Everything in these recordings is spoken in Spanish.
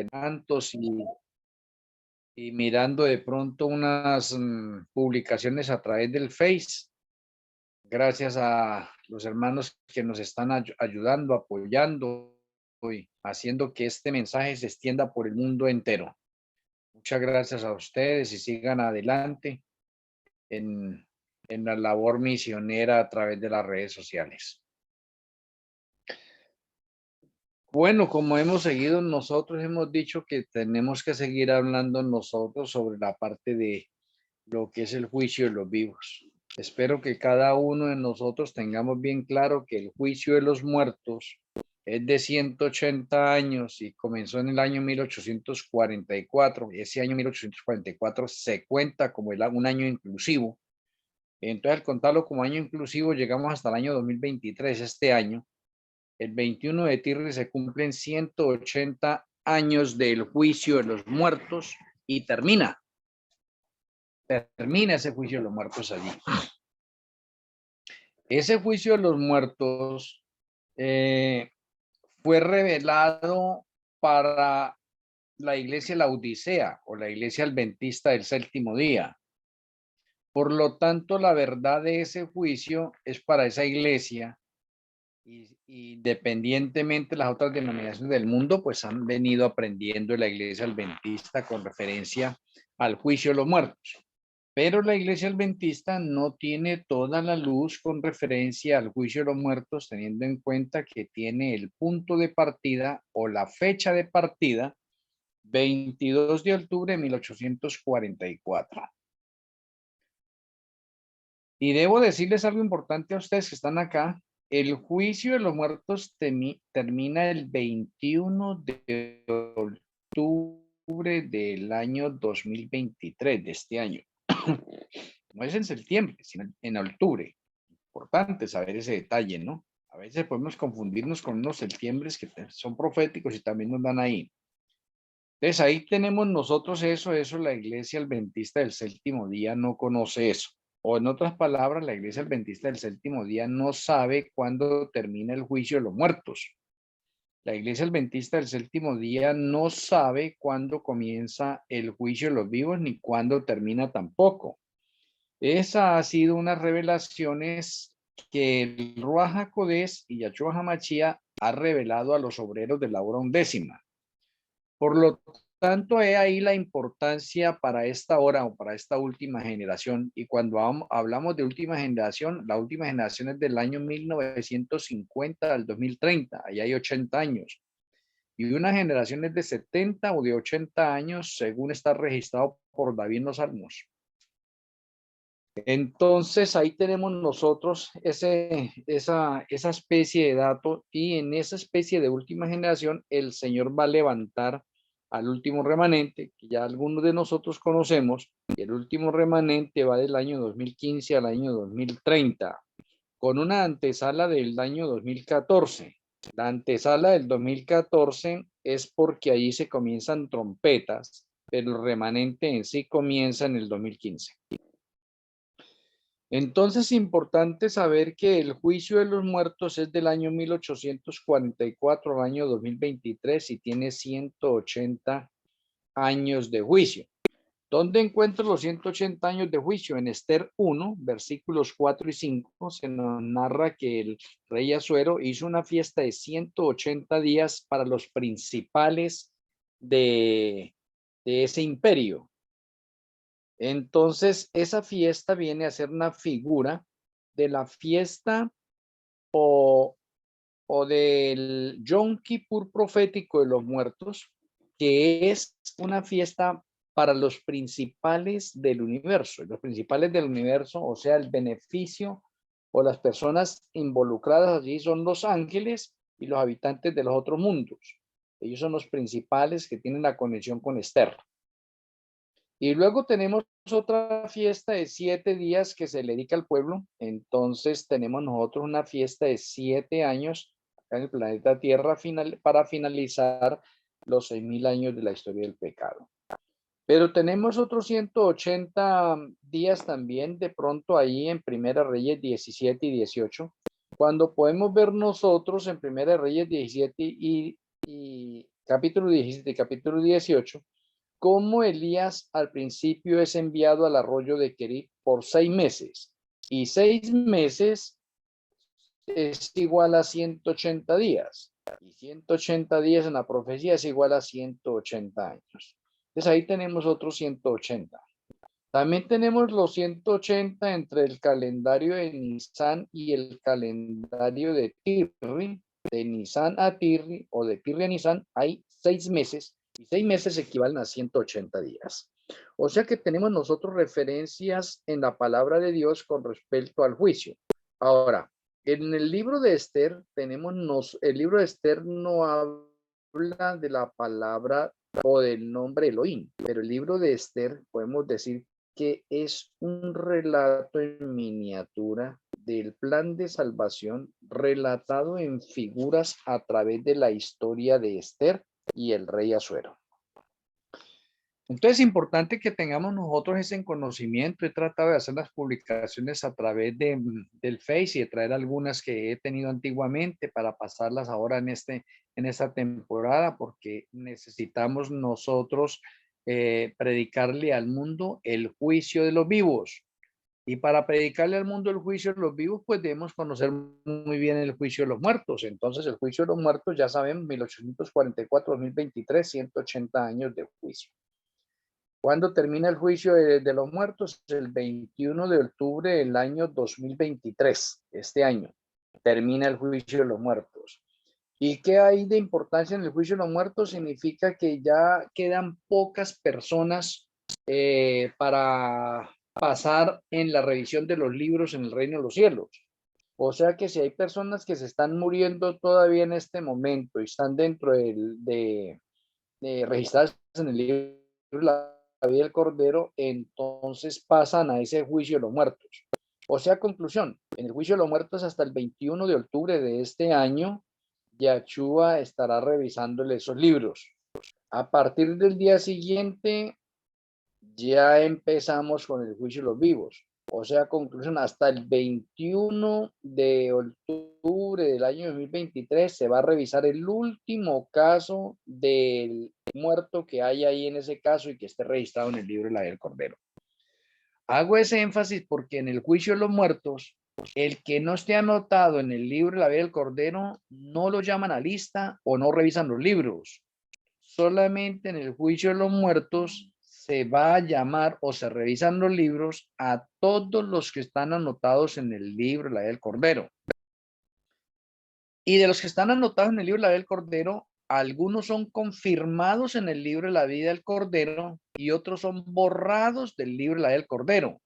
adelantos y mirando de pronto unas publicaciones a través del Face, gracias a los hermanos que nos están ayudando, apoyando y haciendo que este mensaje se extienda por el mundo entero. Muchas gracias a ustedes y sigan adelante en, en la labor misionera a través de las redes sociales. Bueno, como hemos seguido nosotros, hemos dicho que tenemos que seguir hablando nosotros sobre la parte de lo que es el juicio de los vivos. Espero que cada uno de nosotros tengamos bien claro que el juicio de los muertos es de 180 años y comenzó en el año 1844. Ese año 1844 se cuenta como un año inclusivo. Entonces, al contarlo como año inclusivo, llegamos hasta el año 2023, este año. El 21 de Tirri se cumplen 180 años del juicio de los muertos y termina ese juicio de los muertos allí. Ese juicio de los muertos fue revelado para la iglesia Laodicea o la iglesia adventista del séptimo día. Por lo tanto, la verdad de ese juicio es para esa iglesia. Y independientemente de las otras denominaciones del mundo, pues han venido aprendiendo de la iglesia adventista con referencia al juicio de los muertos. Pero la iglesia adventista no tiene toda la luz con referencia al juicio de los muertos, teniendo en cuenta que tiene el punto de partida o la fecha de partida 22 de octubre de 1844. Y debo decirles algo importante a ustedes que están acá. El juicio de los muertos termina el 21 de octubre del año 2023, de este año. No es en septiembre, sino en octubre. Importante saber ese detalle, ¿no? A veces podemos confundirnos con unos septiembres que son proféticos y también nos dan ahí. Entonces ahí tenemos nosotros eso la iglesia adventista del séptimo día no conoce eso. O en otras palabras, la iglesia adventista del séptimo día no sabe cuándo termina el juicio de los muertos. La iglesia adventista del séptimo día no sabe cuándo comienza el juicio de los vivos ni cuándo termina tampoco. Esa ha sido unas revelaciones que el Ruach HaKodesh y Yahshua HaMashiach ha revelado a los obreros de la hora undécima. Por lo tanto, he ahí la importancia para esta hora o para esta última generación. Y cuando hablamos de última generación, la última generación es del año 1950 al 2030, allá hay 80 años. Y una generación es de 70 o de 80 años, según está registrado por David en los Salmos. Entonces, ahí tenemos nosotros esa especie de dato y en esa especie de última generación, el Señor va a levantar al último remanente, que ya algunos de nosotros conocemos. El último remanente va del año 2015 al año 2030, con una antesala del año 2014. La antesala del 2014 es porque ahí se comienzan trompetas, pero el remanente en sí comienza en el 2015. Entonces es importante saber que el juicio de los muertos es del año 1844 al año 2023 y tiene 180 años de juicio. ¿Dónde encuentro los 180 años de juicio? En Esther 1, versículos 4 y 5, se nos narra que el rey Asuero hizo una fiesta de 180 días para los principales de ese imperio. Entonces, esa fiesta viene a ser una figura de la fiesta o del Yom Kippur profético de los muertos, que es una fiesta para los principales del universo. Los principales del universo, o sea, el beneficio o las personas involucradas allí son los ángeles y los habitantes de los otros mundos. Ellos son los principales que tienen la conexión con Esther. Y luego tenemos otra fiesta de 7 días que se le dedica al pueblo. Entonces tenemos nosotros una fiesta de 7 años acá en el planeta Tierra para finalizar los 6.000 años de la historia del pecado. Pero tenemos otros 180 días también de pronto ahí en Primera Reyes 17 y 18, cuando podemos ver nosotros en Primera Reyes 17 y capítulo 17 y capítulo 18, cómo Elías al principio es enviado al arroyo de Querib por 6 meses. Y 6 meses es igual a 180 días. Y 180 días en la profecía es igual a 180 años. Entonces ahí tenemos otros 180. También tenemos los 180 entre el calendario de Nisan y el calendario de Tirri. De Nisan a Tirri o de Tirri a Nisan hay 6 meses y 6 meses equivalen a 180 días. O sea que tenemos nosotros referencias en la palabra de Dios con respecto al juicio. Ahora, en el libro de Esther el libro de Esther no habla de la palabra o del nombre Elohim, pero el libro de Esther podemos decir que es un relato en miniatura del plan de salvación relatado en figuras a través de la historia de Esther y el rey Asuero. Entonces es importante que tengamos nosotros ese conocimiento. He tratado de hacer las publicaciones a través del Face y de traer algunas que he tenido antiguamente para pasarlas ahora en esta temporada, porque necesitamos nosotros predicarle al mundo el juicio de los vivos. Y para predicarle al mundo el juicio de los vivos, pues debemos conocer muy bien el juicio de los muertos. Entonces, el juicio de los muertos, ya sabemos, 1844-2023, 180 años de juicio. ¿Cuándo termina el juicio de los muertos? El 21 de octubre del año 2023, este año, termina el juicio de los muertos. ¿Y qué hay de importancia en el juicio de los muertos? Significa que ya quedan pocas personas para pasar en la revisión de los libros en el reino de los cielos. O sea que si hay personas que se están muriendo todavía en este momento y están dentro de registradas en el libro de la vida del Cordero, entonces pasan a ese juicio de los muertos. O sea, conclusión, en el juicio de los muertos hasta el 21 de octubre de este año, Yahshua estará revisándole esos libros. A partir del día siguiente, ya empezamos con el juicio de los vivos. O sea, conclusión, hasta el 21 de octubre del año 2023 se va a revisar el último caso del muerto que hay ahí en ese caso y que esté registrado en el libro de la del Cordero. Hago ese énfasis porque en el juicio de los muertos, el que no esté anotado en el libro de la vida del Cordero, no lo llaman a lista o no revisan los libros. Solamente en el juicio de los muertos se va a llamar o se revisan los libros a todos los que están anotados en el libro de la vida del Cordero. Y de los que están anotados en el libro de la vida del Cordero, algunos son confirmados en el libro de la vida del Cordero y otros son borrados del libro de la vida del Cordero.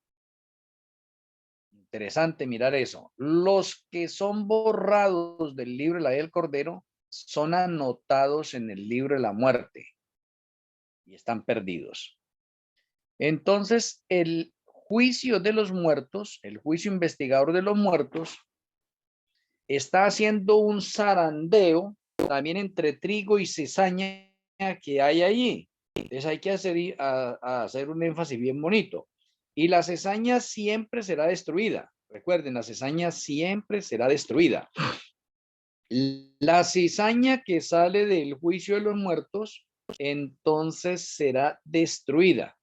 Interesante mirar eso. Los que son borrados del libro de la vida del Cordero son anotados en el libro de la muerte y están perdidos. Entonces, el juicio de los muertos, el juicio investigador de los muertos, está haciendo un zarandeo también entre trigo y cizaña que hay allí. Entonces hay que hacer un énfasis bien bonito. Y la cizaña siempre será destruida. Recuerden, la cizaña siempre será destruida. La cizaña que sale del juicio de los muertos, entonces será destruida.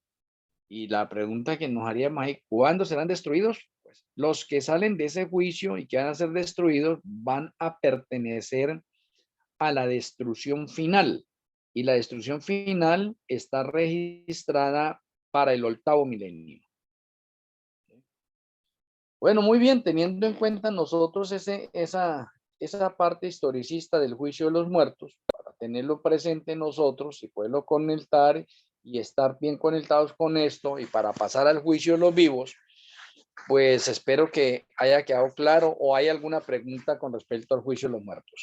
Y la pregunta que nos haríamos ahí, ¿cuándo serán destruidos? Pues los que salen de ese juicio y que van a ser destruidos van a pertenecer a la destrucción final. Y la destrucción final está registrada para el 8º milenio. Bueno, muy bien, teniendo en cuenta nosotros esa parte historicista del juicio de los muertos, para tenerlo presente nosotros y poderlo conectar y estar bien conectados con esto y para pasar al juicio de los vivos, pues espero que haya quedado claro o hay alguna pregunta con respecto al juicio de los muertos.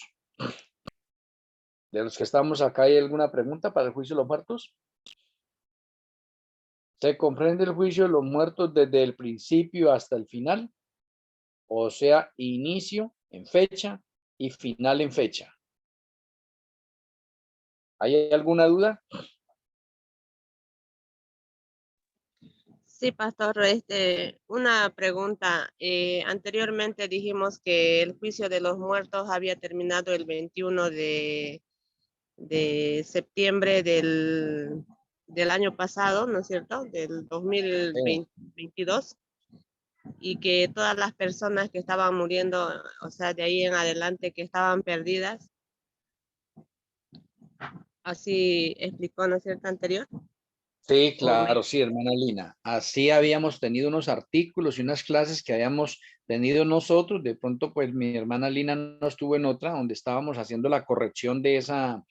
De los que estamos acá, ¿hay alguna pregunta para el juicio de los muertos? ¿Se comprende el juicio de los muertos desde el principio hasta el final? O sea, inicio en fecha y final en fecha. ¿Hay alguna duda? Sí, pastor, una pregunta. Anteriormente dijimos que el juicio de los muertos había terminado el 21 de de septiembre del año pasado, ¿no es cierto? Del Sí. 2022, y que todas las personas que estaban muriendo, o sea, de ahí en adelante que estaban perdidas, así explicó, ¿no es cierto? Anterior. Sí, O claro, me- sí, hermana Lina. Así habíamos tenido unos artículos y unas clases que habíamos tenido nosotros. De pronto, pues mi hermana Lina no estuvo en otra, donde estábamos haciendo la corrección de esa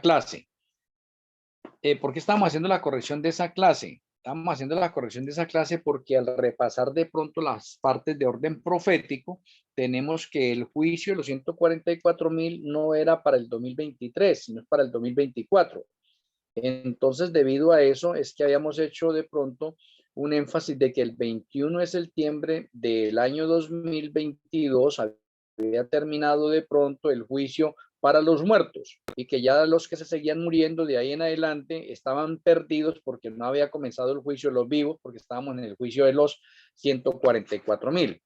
clase. ¿Por qué estábamos haciendo la corrección de esa clase? Estamos haciendo la corrección de esa clase porque al repasar de pronto las partes de orden profético, tenemos que el juicio de los 144.000 no era para el 2023, sino para el 2024. Entonces, debido a eso, es que habíamos hecho de pronto un énfasis de que el 21 de septiembre del año 2022 había terminado de pronto el juicio para los muertos y que ya los que se seguían muriendo de ahí en adelante estaban perdidos porque no había comenzado el juicio de los vivos, porque estábamos en el juicio de los 144.000.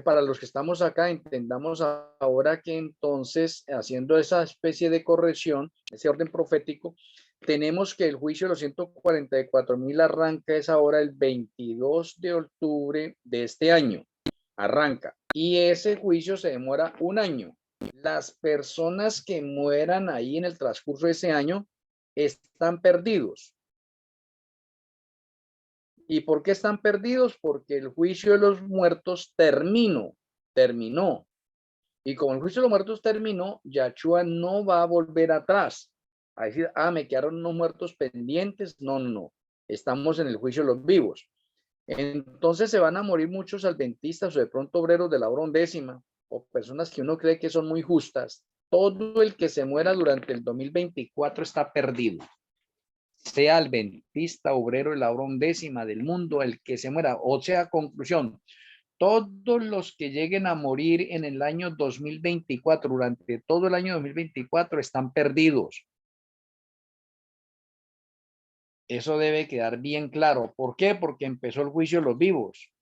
Para los que estamos acá, entendamos ahora que entonces, haciendo esa especie de corrección, ese orden profético, tenemos que el juicio de los 144.000 arranca es ahora el 22 de octubre de este año. Arranca. Y ese juicio se demora un año. Las personas que mueran ahí en el transcurso de ese año están perdidos. ¿Y por qué están perdidos? Porque el juicio de los muertos terminó. Y como el juicio de los muertos terminó, Yahshua no va a volver atrás a decir, me quedaron unos muertos pendientes. No, no, no. Estamos en el juicio de los vivos. Entonces se van a morir muchos adventistas o de pronto obreros de la hora undécima o personas que uno cree que son muy justas. Todo el que se muera durante el 2024 está perdido. Sea adventista, obrero de la hora undécima del mundo, el que se muera. O sea, conclusión, todos los que lleguen a morir en el año 2024, durante todo el año 2024, están perdidos. Eso debe quedar bien claro. ¿Por qué? Porque empezó el juicio de los vivos.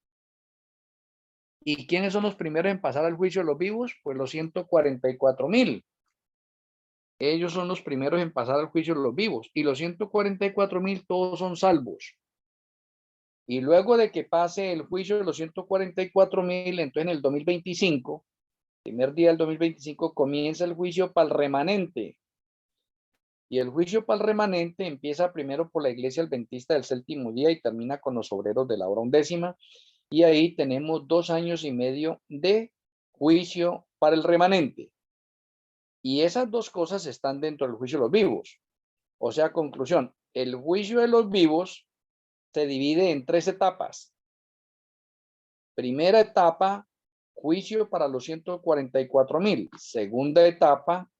¿Y quiénes son los primeros en pasar al juicio de los vivos? Pues los 144.000. Ellos son los primeros en pasar al juicio de los vivos. Y los 144.000 todos son salvos. Y luego de que pase el juicio de los 144.000, entonces en el 2025, primer día del 2025, comienza el juicio para el remanente. Y el juicio para el remanente empieza primero por la iglesia adventista del séptimo día y termina con los obreros de la hora undécima. Y ahí tenemos 2 años y medio de juicio para el remanente. Y esas dos cosas están dentro del juicio de los vivos. O sea, conclusión, el juicio de los vivos se divide en 3 etapas. Primera etapa, juicio para los 144.000. Segunda etapa,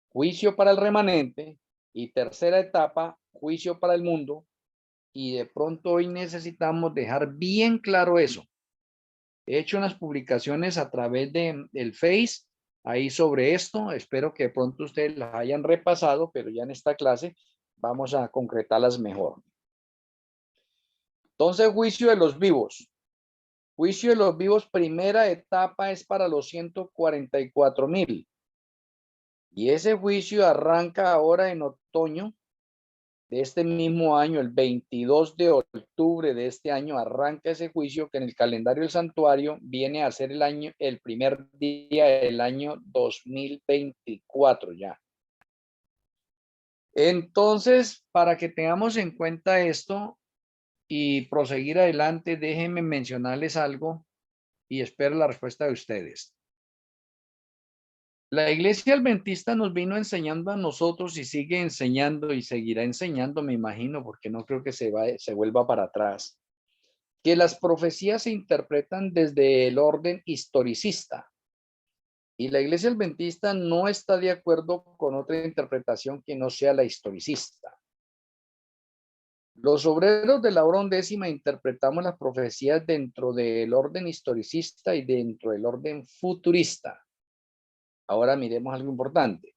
juicio para el remanente. Y tercera etapa, juicio para el mundo. Y de pronto hoy necesitamos dejar bien claro eso. He hecho unas publicaciones a través del Face ahí sobre esto. Espero que de pronto ustedes las hayan repasado, pero ya en esta clase vamos a concretarlas mejor. Entonces, juicio de los vivos. Juicio de los vivos, primera etapa es para los 144.000. Y ese juicio arranca ahora en otoño de este mismo año, el 22 de octubre de este año, arranca ese juicio que en el calendario del santuario viene a ser el primer día del año 2024 ya. Entonces, para que tengamos en cuenta esto y proseguir adelante, déjenme mencionarles algo y espero la respuesta de ustedes. La iglesia adventista nos vino enseñando a nosotros y sigue enseñando y seguirá enseñando, me imagino, porque no creo que se vuelva para atrás, que las profecías se interpretan desde el orden historicista. Y la iglesia adventista no está de acuerdo con otra interpretación que no sea la historicista. Los obreros de la hora undécima interpretamos las profecías dentro del orden historicista y dentro del orden futurista. Ahora miremos algo importante.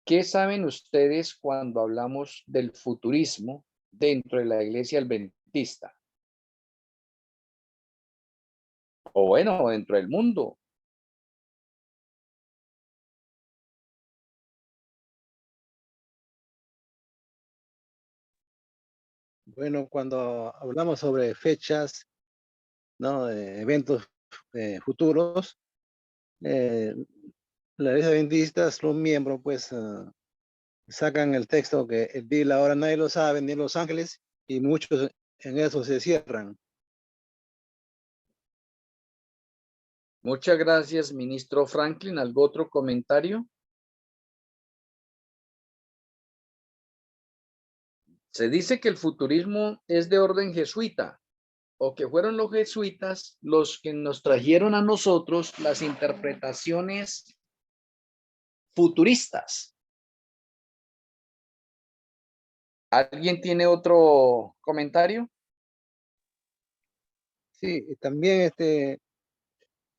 ¿Qué saben ustedes cuando hablamos del futurismo dentro de la iglesia adventista? O bueno, dentro del mundo. Bueno, cuando hablamos sobre fechas, ¿no? Eventos futuros, eh, la iglesia adventista, los miembros, pues, sacan el texto que el día y la hora nadie lo sabe, ni los ángeles, y muchos en eso se cierran. Muchas gracias, ministro Franklin. ¿Algún otro comentario? Se dice que el futurismo es de orden jesuita, o que fueron los jesuitas los que nos trajeron a nosotros las interpretaciones futuristas. ¿Alguien tiene otro comentario? Sí, y también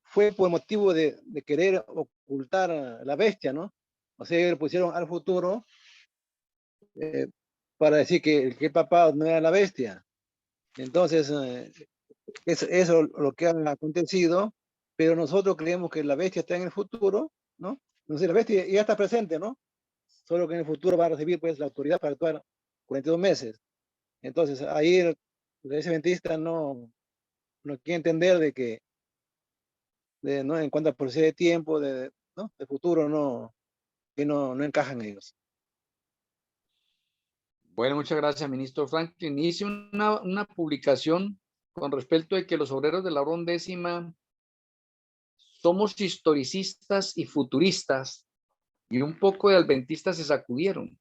fue por motivo de querer ocultar a la bestia, ¿no? O sea, le pusieron al futuro eh, para decir que el papá no era la bestia. Entonces, eso es lo que ha acontecido, pero nosotros creemos que la bestia está en el futuro, ¿no? Entonces la bestia ya está presente, ¿no? Solo que en el futuro va a recibir pues la autoridad para actuar 42 meses. Entonces ahí la iglesia adventista no quiere entender de que ¿no? En cuanto a profecía de tiempo, ¿no? De futuro, que no encajan ellos. Bueno, muchas gracias, ministro Franklin. Hice una publicación con respecto de que los obreros de la hora undécima somos historicistas y futuristas, y un poco de adventistas se sacudieron,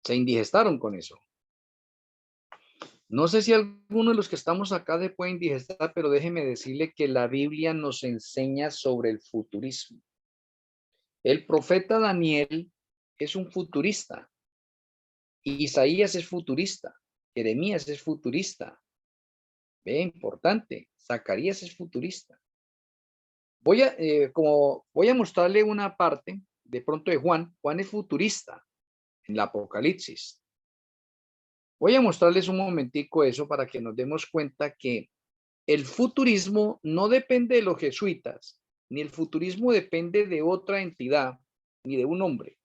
se indigestaron con eso. No sé si alguno de los que estamos acá se puede indigestar, pero déjeme decirle que la Biblia nos enseña sobre el futurismo. El profeta Daniel es un futurista. Isaías es futurista. Jeremías es futurista. Ve, importante. Zacarías es futurista. Voy a mostrarle una parte de pronto de Juan. Juan es futurista en el Apocalipsis. Voy a mostrarles un momentico eso para que nos demos cuenta que el futurismo no depende de los jesuitas, ni el futurismo depende de otra entidad, ni de un hombre.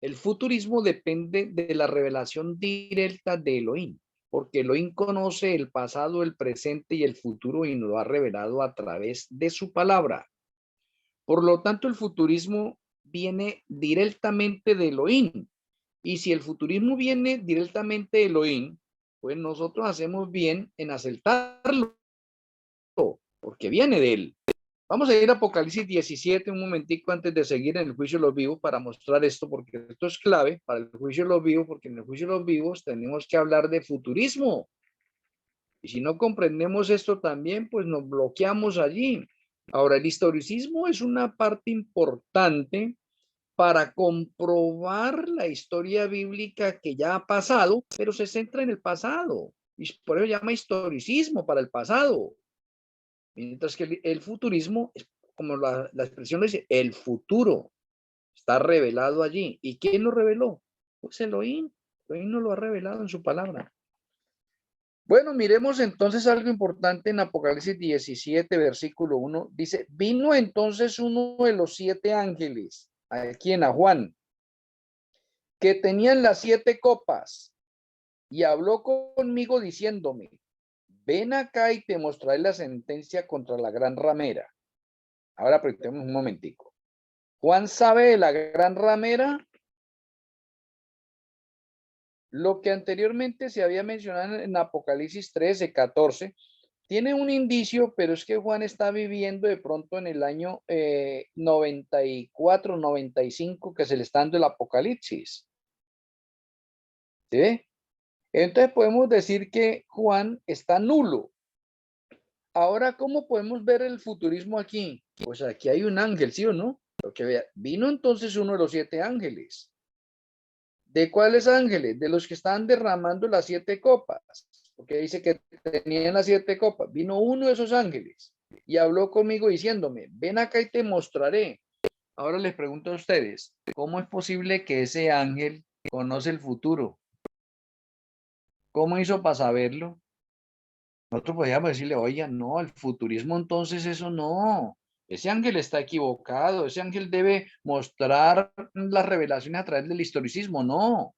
El futurismo depende de la revelación directa de Elohim, porque Elohim conoce el pasado, el presente y el futuro y nos lo ha revelado a través de su palabra. Por lo tanto, el futurismo viene directamente de Elohim. Y si el futurismo viene directamente de Elohim, pues nosotros hacemos bien en aceptarlo, porque viene de él. Vamos a ir a Apocalipsis 17 un momentico antes de seguir en el juicio de los vivos para mostrar esto, porque esto es clave para el juicio de los vivos, porque en el juicio de los vivos tenemos que hablar de futurismo. Y si no comprendemos esto también, pues nos bloqueamos allí. Ahora, el historicismo es una parte importante para comprobar la historia bíblica que ya ha pasado, pero se centra en el pasado. Y por eso se llama historicismo para el pasado. Mientras que el futurismo, como la expresión dice, el futuro está revelado allí. ¿Y quién lo reveló? Pues Elohim. Elohim nos lo ha revelado en su palabra. Bueno, miremos entonces algo importante en Apocalipsis 17, versículo 1. Dice, vino entonces uno de los 7 ángeles, aquí en Juan, que tenían las 7 copas, y habló conmigo diciéndome, ven acá y te mostraré la sentencia contra la gran ramera. Ahora apretemos un momentico. Juan sabe de la gran ramera, lo que anteriormente se había mencionado en Apocalipsis 13, 14, tiene un indicio, pero es que Juan está viviendo de pronto en el año 94, 95, que se le está dando el Apocalipsis. ¿Sí? Entonces podemos decir que Juan está nulo. Ahora, ¿cómo podemos ver el futurismo aquí? Pues aquí hay un ángel, ¿sí o no? Lo que vea, vino entonces uno de los 7 ángeles. ¿De cuáles ángeles? De los que están derramando las 7 copas. Porque dice que tenían las 7 copas. Vino uno de esos ángeles y habló conmigo diciéndome, ven acá y te mostraré. Ahora les pregunto a ustedes, ¿cómo es posible que ese ángel conoce el futuro? ¿Cómo hizo para saberlo? Nosotros podríamos decirle, oye, no, el futurismo entonces eso no. Ese ángel está equivocado, ese ángel debe mostrar las revelaciones a través del historicismo, no.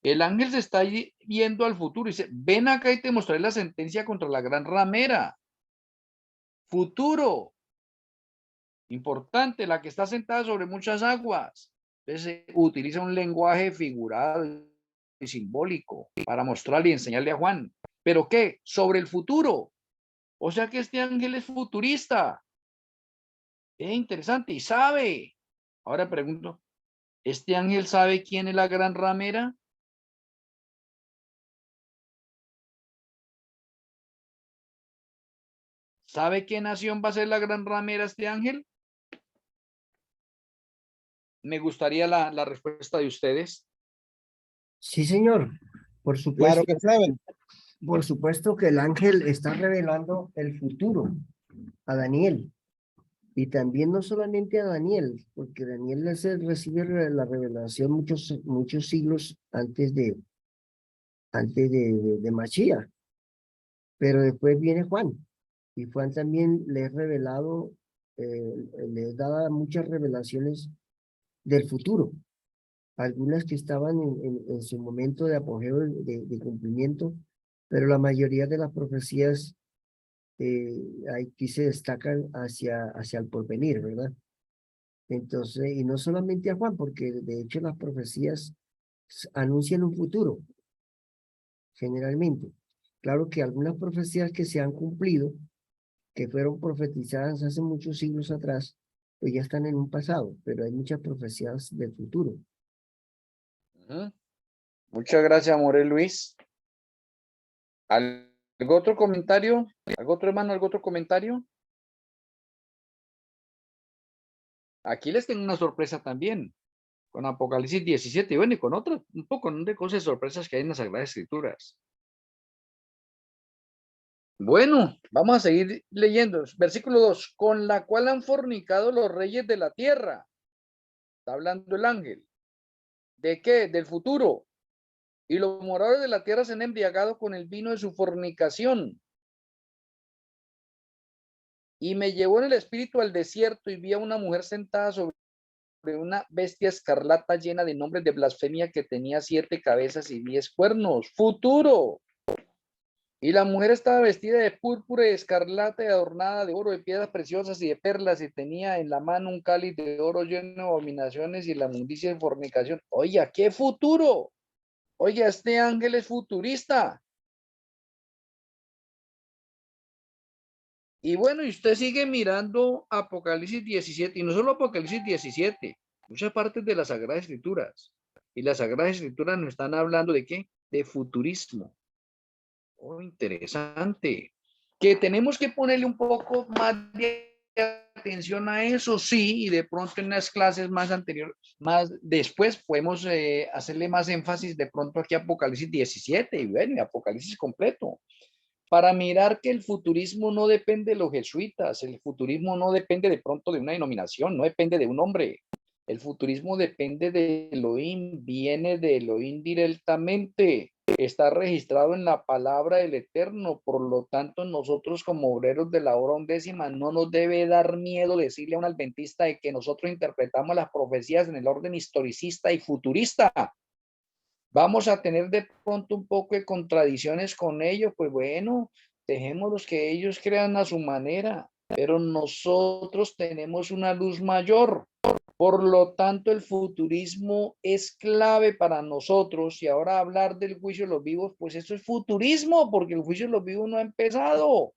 El ángel se está yendo al futuro y dice, ven acá y te mostraré la sentencia contra la gran ramera. Futuro. Importante, la que está sentada sobre muchas aguas. Entonces utiliza un lenguaje figurado y simbólico para mostrarle y enseñarle a Juan. ¿Pero qué? Sobre el futuro. O sea que este ángel es futurista. Es interesante y sabe. Ahora pregunto, ¿este ángel sabe quién es la gran ramera? ¿Sabe qué nación va a ser la gran ramera este ángel? Me gustaría la respuesta de ustedes. Sí, señor. Claro que saben. Por supuesto que el ángel está revelando el futuro a Daniel. Y también no solamente a Daniel, porque Daniel recibe la revelación muchos siglos antes de Mashiach. Pero después viene Juan. Y Juan también le es revelado, le daba muchas revelaciones del futuro. Algunas que estaban en su momento de apogeo de cumplimiento, pero la mayoría de las profecías aquí se destacan hacia el porvenir, ¿verdad? Entonces, y no solamente a Juan, porque de hecho las profecías anuncian un futuro, generalmente. Claro que algunas profecías que se han cumplido, que fueron profetizadas hace muchos siglos atrás, pues ya están en un pasado, pero hay muchas profecías del futuro. Muchas gracias, Morel Luis. ¿Algún otro comentario? ¿Algún otro hermano? ¿Algún otro comentario? Aquí les tengo una sorpresa también, con Apocalipsis 17, y bueno, y con otro, un poco de cosas sorpresas que hay en las Sagradas Escrituras. Bueno, vamos a seguir leyendo. Versículo 2, con la cual han fornicado los reyes de la tierra. Está hablando el ángel. ¿De qué? Del futuro. Y los moradores de la tierra se han embriagado con el vino de su fornicación. Y me llevó en el espíritu al desierto y vi a una mujer sentada sobre una bestia escarlata llena de nombres de blasfemia que tenía 7 cabezas y 10 cuernos. Futuro. Y la mujer estaba vestida de púrpura y escarlata y adornada de oro, de piedras preciosas y de perlas, y tenía en la mano un cáliz de oro lleno de abominaciones y la mundicia de fornicación. Oiga, ¿qué futuro? Oiga, este ángel es futurista. Y bueno, y usted sigue mirando Apocalipsis 17, y no solo Apocalipsis 17, muchas partes de las Sagradas Escrituras. Y las Sagradas Escrituras nos están hablando de ¿qué? De futurismo. Oh, interesante. Que tenemos que ponerle un poco más de atención a eso, sí, y de pronto en las clases más anteriores, más después podemos hacerle más énfasis de pronto aquí a Apocalipsis 17 y bueno, y Apocalipsis completo. Para mirar que el futurismo no depende de los jesuitas, el futurismo no depende de pronto de una denominación, no depende de un hombre. El futurismo depende de Elohim, viene de Elohim directamente, está registrado en la palabra del Eterno, por lo tanto nosotros como obreros de la hora undécima no nos debe dar miedo decirle a un adventista de que nosotros interpretamos las profecías en el orden historicista y futurista. Vamos a tener de pronto un poco de contradicciones con ellos, pues bueno, dejémoslos que ellos crean a su manera, pero nosotros tenemos una luz mayor. Por lo tanto, el futurismo es clave para nosotros. Y ahora hablar del juicio de los vivos, pues eso es futurismo, porque el juicio de los vivos no ha empezado.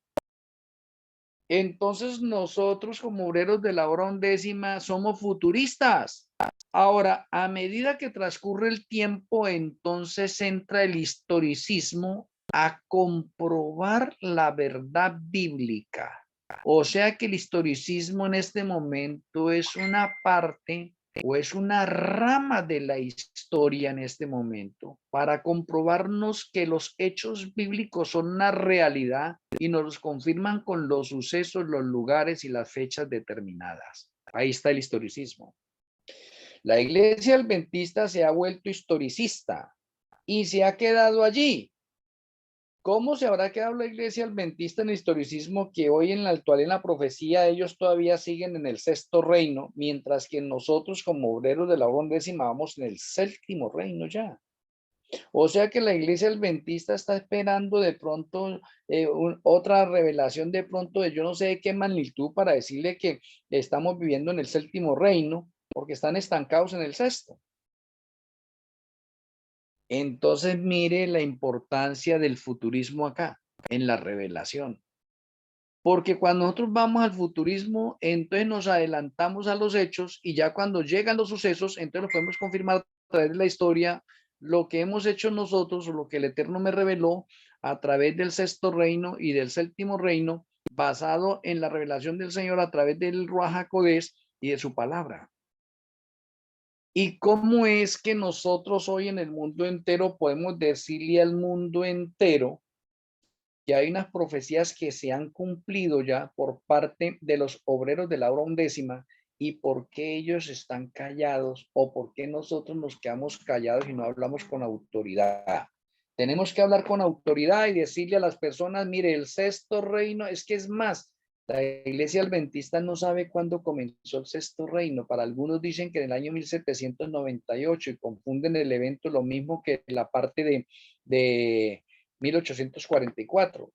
Entonces nosotros como obreros de la hora undécima somos futuristas. Ahora, a medida que transcurre el tiempo, entonces entra el historicismo a comprobar la verdad bíblica. O sea que el historicismo en este momento es una parte o es una rama de la historia en este momento para comprobarnos que los hechos bíblicos son una realidad y nos los confirman con los sucesos, los lugares y las fechas determinadas. Ahí está el historicismo. La iglesia adventista se ha vuelto historicista y se ha quedado allí. ¿Cómo se habrá quedado la iglesia adventista en el historicismo que hoy en la actualidad, en la profecía, ellos todavía siguen en el 6º reino, mientras que nosotros como obreros de la hora undécima vamos en el 7º reino ya? O sea que la iglesia adventista está esperando de pronto otra revelación de pronto de yo no sé de qué magnitud para decirle que estamos viviendo en el séptimo reino, porque están estancados en el sexto. Entonces mire la importancia del futurismo acá, en la revelación. Porque cuando nosotros vamos al futurismo, entonces nos adelantamos a los hechos y ya cuando llegan los sucesos, entonces lo podemos confirmar a través de la historia, lo que hemos hecho nosotros o lo que el Eterno me reveló a través del sexto reino y del séptimo reino, basado en la revelación del Señor a través del Ruach HaKodesh y de su palabra. ¿Y cómo es que nosotros hoy en el mundo entero podemos decirle al mundo entero que hay unas profecías que se han cumplido ya por parte de los obreros de la hora undécima y por qué ellos están callados o por qué nosotros nos quedamos callados y no hablamos con autoridad? Tenemos que hablar con autoridad y decirle a las personas, mire, el sexto reino, es que es más, la iglesia adventista no sabe cuándo comenzó el sexto reino. Para algunos dicen que en el año 1798 y confunden el evento lo mismo que la parte de 1844.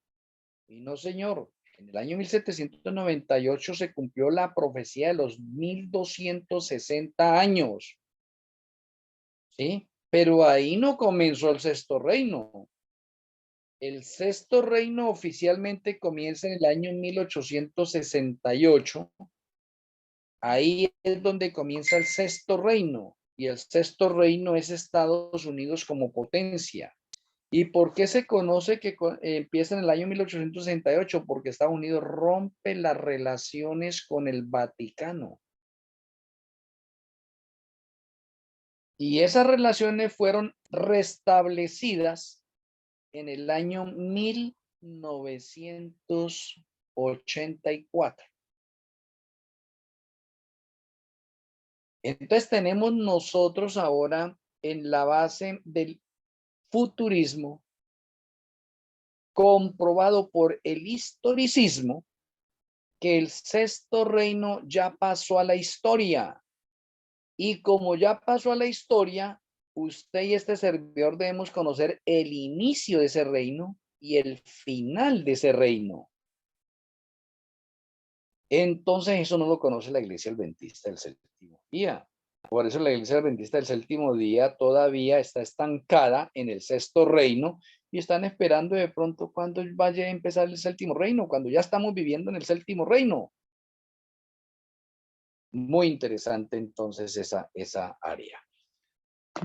Y no, señor, en el año 1798 se cumplió la profecía de los 1260 años, ¿sí? Pero ahí no comenzó el sexto reino. El sexto reino oficialmente comienza en el año 1868. Ahí es donde comienza el sexto reino. Y el sexto reino es Estados Unidos como potencia. ¿Y por qué se conoce que empieza en el año 1868? Porque Estados Unidos rompe las relaciones con el Vaticano. Y esas relaciones fueron restablecidas en el año 1984. Entonces tenemos nosotros ahora en la base del futurismo comprobado por el historicismo que el sexto reino ya pasó a la historia. Y como ya pasó a la historia, usted y este servidor debemos conocer el inicio de ese reino y el final de ese reino. Entonces eso no lo conoce la iglesia adventista del séptimo día. Por eso la iglesia adventista del séptimo día todavía está estancada en el sexto reino y están esperando de pronto cuando vaya a empezar el séptimo reino, cuando ya estamos viviendo en el séptimo reino. Muy interesante entonces esa área.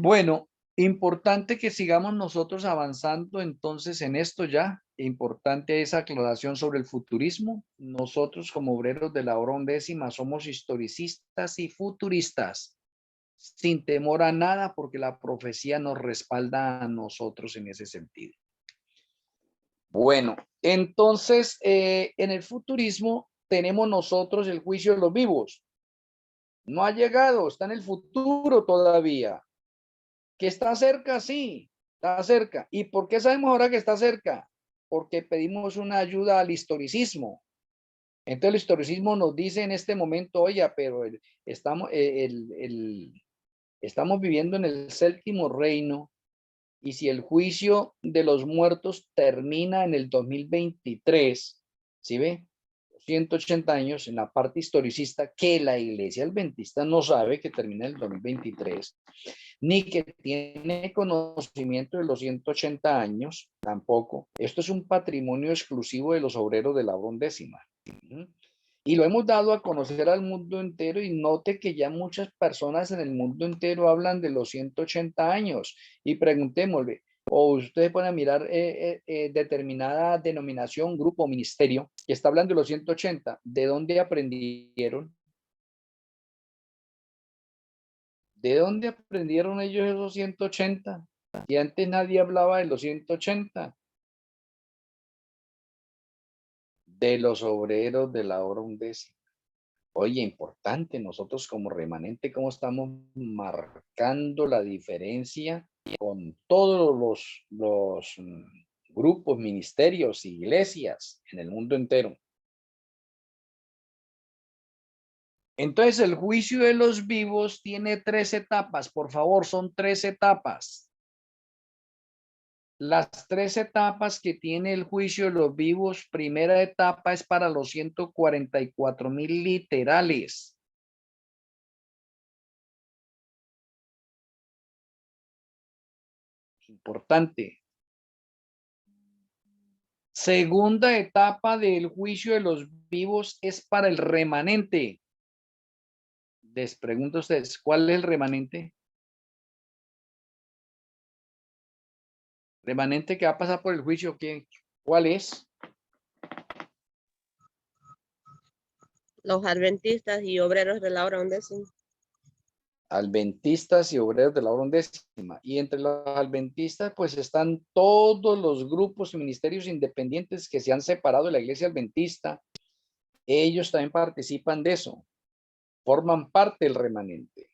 Bueno, importante que sigamos nosotros avanzando entonces en esto ya. Importante esa aclaración sobre el futurismo. Nosotros como obreros de la hora undécima somos historicistas y futuristas, sin temor a nada porque la profecía nos respalda a nosotros en ese sentido. Bueno, entonces en el futurismo tenemos nosotros el juicio de los vivos. No ha llegado, está en el futuro todavía. Que está cerca, sí, está cerca. ¿Y por qué sabemos ahora que está cerca? Porque pedimos una ayuda al historicismo. Entonces el historicismo nos dice en este momento, oye, pero estamos viviendo en el séptimo reino y si el juicio de los muertos termina en el 2023, ¿sí ve? 180 años en la parte historicista que la iglesia adventista no sabe que termina en el 2023, ni que tiene conocimiento de los 180 años, tampoco. Esto es un patrimonio exclusivo de los obreros de la hora undécima. Y lo hemos dado a conocer al mundo entero y note que ya muchas personas en el mundo entero hablan de los 180 años y preguntémosle, o ustedes pueden mirar determinada denominación, grupo, ministerio, que está hablando de los 180, ¿de dónde aprendieron? ¿De dónde aprendieron ellos esos 180? Y antes nadie hablaba de los 180. De los obreros de la hora undécima. Oye, importante, nosotros como remanente, cómo estamos marcando la diferencia con todos los grupos, ministerios, iglesias en el mundo entero. Entonces, el juicio de los vivos tiene 3 etapas. Por favor, son 3 etapas. Las 3 etapas que tiene el juicio de los vivos, primera etapa es para los 144,000 literales. Importante. Segunda etapa del juicio de los vivos es para el remanente. Les pregunto a ustedes, ¿cuál es el remanente? Remanente que va a pasar por el juicio, ¿cuál es? Los adventistas y obreros de la hora undécima. Adventistas y obreros de la hora undécima. Y entre los adventistas, pues están todos los grupos y ministerios independientes que se han separado de la iglesia adventista. Ellos también participan de eso. Forman parte del remanente.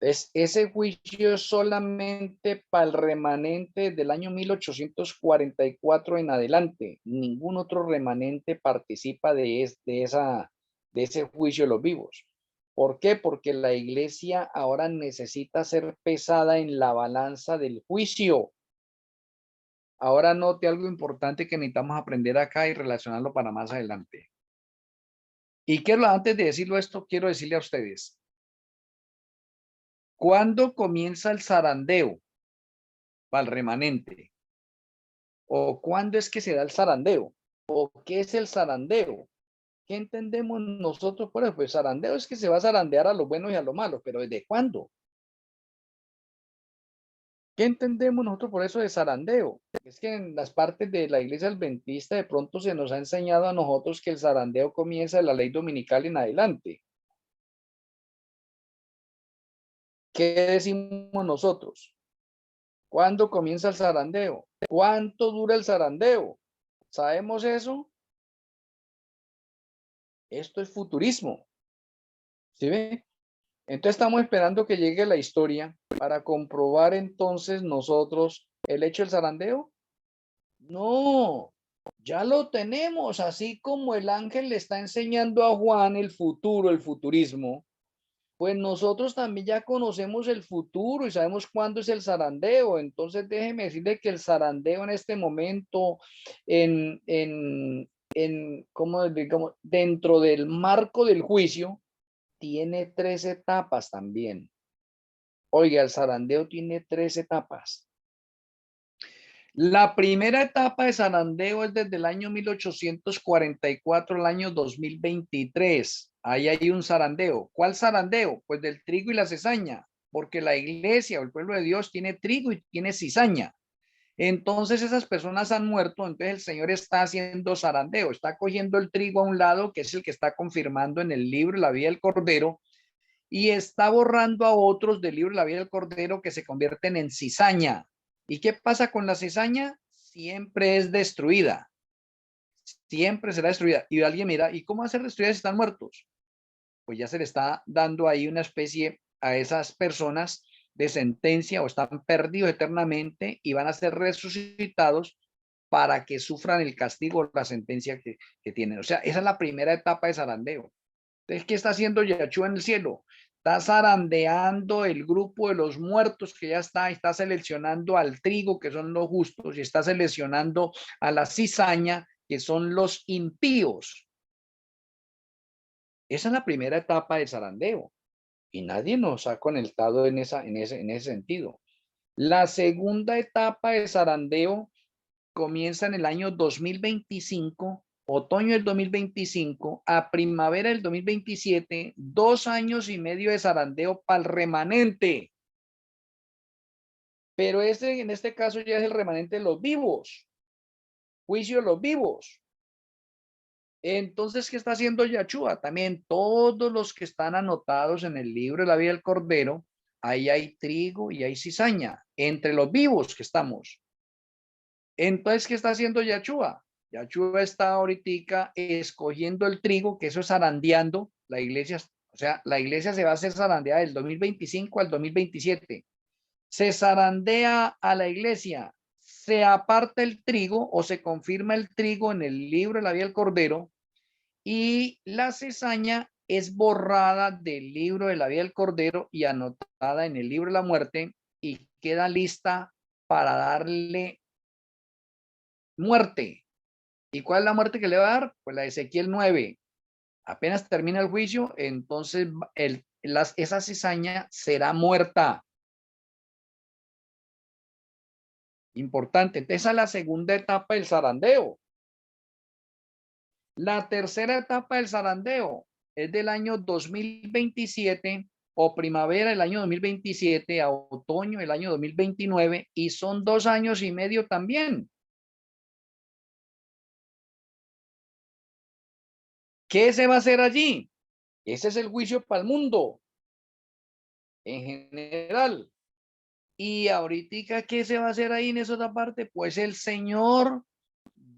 Entonces, ese juicio es solamente para el remanente del año 1844 en adelante. Ningún otro remanente participa de ese juicio de los vivos. ¿Por qué? Porque la iglesia ahora necesita ser pesada en la balanza del juicio. Ahora note algo importante que necesitamos aprender acá y relacionarlo para más adelante. Y antes de decirlo esto, quiero decirle a ustedes, ¿cuándo comienza el zarandeo para el remanente? ¿O cuándo es que se da el zarandeo? ¿O qué es el zarandeo? ¿Qué entendemos nosotros por eso? Pues zarandeo es que se va a zarandear a los buenos y a los malos, pero ¿desde cuándo? ¿Qué entendemos nosotros por eso de zarandeo? Es que en las partes de la iglesia adventista de pronto se nos ha enseñado a nosotros que el zarandeo comienza de la ley dominical en adelante. ¿Qué decimos nosotros? ¿Cuándo comienza el zarandeo? ¿Cuánto dura el zarandeo? ¿Sabemos eso? Esto es futurismo. ¿Sí ve? Entonces estamos esperando que llegue la historia para comprobar entonces nosotros el hecho del zarandeo. No, ya lo tenemos, así como el ángel le está enseñando a Juan el futuro, el futurismo. Pues nosotros también ya conocemos el futuro y sabemos cuándo es el zarandeo. Entonces déjeme decirle que el zarandeo en este momento, ¿cómo digamos? Dentro del marco del juicio, tiene 3 etapas también. Oiga, el zarandeo tiene 3 etapas. La primera etapa de zarandeo es desde el año 1844 al año 2023. Ahí hay un zarandeo. ¿Cuál zarandeo? Pues del trigo y la cizaña, porque la iglesia o el pueblo de Dios tiene trigo y tiene cizaña. Entonces esas personas han muerto, entonces el Señor está haciendo zarandeo, está cogiendo el trigo a un lado, que es el que está confirmando en el libro La vida del Cordero, y está borrando a otros del libro La vida del Cordero que se convierten en cizaña. ¿Y qué pasa con la cizaña? Siempre es destruida. Siempre será destruida. Y alguien mira, ¿y cómo va a ser destruida si están muertos? Pues ya se le está dando ahí una especie a esas personas de sentencia o están perdidos eternamente y van a ser resucitados para que sufran el castigo o la sentencia que tienen. O sea, esa es la primera etapa de zarandeo. Entonces, ¿qué está haciendo Yahshua en el cielo? Está zarandeando el grupo de los muertos que ya está seleccionando al trigo, que son los justos, y está seleccionando a la cizaña, que son los impíos. Esa es la primera etapa de zarandeo, y nadie nos ha conectado en ese sentido. La segunda etapa de zarandeo comienza en el año 2025, otoño del 2025, a primavera del 2027, 2 años y medio de zarandeo para el remanente. Pero en este caso ya es el remanente de los vivos, juicio de los vivos. Entonces, ¿qué está haciendo Yahshua? También todos los que están anotados en el libro de la vida del Cordero, ahí hay trigo y hay cizaña, entre los vivos que estamos. Entonces, ¿qué está haciendo Yahshua? Yahshua está ahorita escogiendo el trigo, que eso es zarandeando la iglesia. O sea, la iglesia se va a hacer zarandeada del 2025 al 2027. Se zarandea a la iglesia, se aparta el trigo o se confirma el trigo en el libro de la vida del Cordero y la cizaña es borrada del libro de la vida del Cordero y anotada en el libro de la muerte y queda lista para darle muerte. ¿Y cuál es la muerte que le va a dar? Pues la de Ezequiel 9. Apenas termina el juicio, entonces esa cizaña será muerta. Importante. Entonces, esa es la segunda etapa del zarandeo. La tercera etapa del zarandeo es del año 2027 o primavera del año 2027 a otoño del año 2029 y son 2 años y medio también. ¿Qué se va a hacer allí? Ese es el juicio para el mundo en general. Y ahorita, ¿qué se va a hacer ahí en esa otra parte? Pues el Señor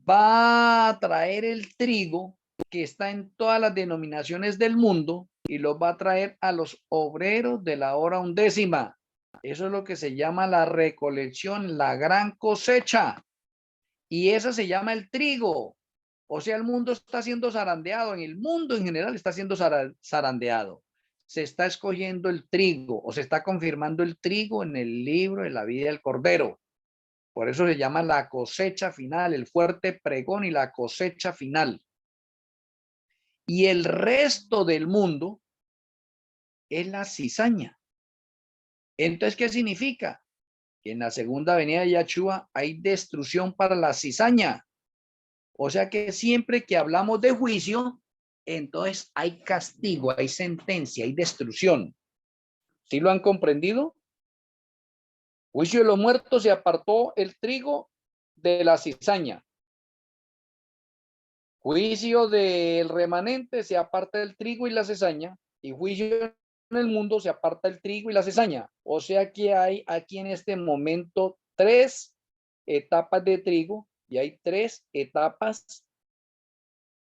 va a traer el trigo que está en todas las denominaciones del mundo y lo va a traer a los obreros de la hora undécima. Eso es lo que se llama la recolección, la gran cosecha. Y esa se llama el trigo. O sea, el mundo está siendo zarandeado, en el mundo en general está siendo zarandeado. Se está escogiendo el trigo o se está confirmando el trigo en el libro de la vida del Cordero. Por eso se llama la cosecha final, el fuerte pregón y la cosecha final. Y el resto del mundo es la cizaña. Entonces, ¿qué significa? Que en la segunda venida de Yahshua hay destrucción para la cizaña. O sea que siempre que hablamos de juicio, entonces hay castigo, hay sentencia, hay destrucción. ¿Sí lo han comprendido? Juicio de los muertos, se apartó el trigo de la cizaña. Juicio del remanente, se aparta el trigo y la cizaña. Y juicio en el mundo, se aparta el trigo y la cizaña. O sea que hay aquí en este momento 3 etapas de trigo y hay 3 etapas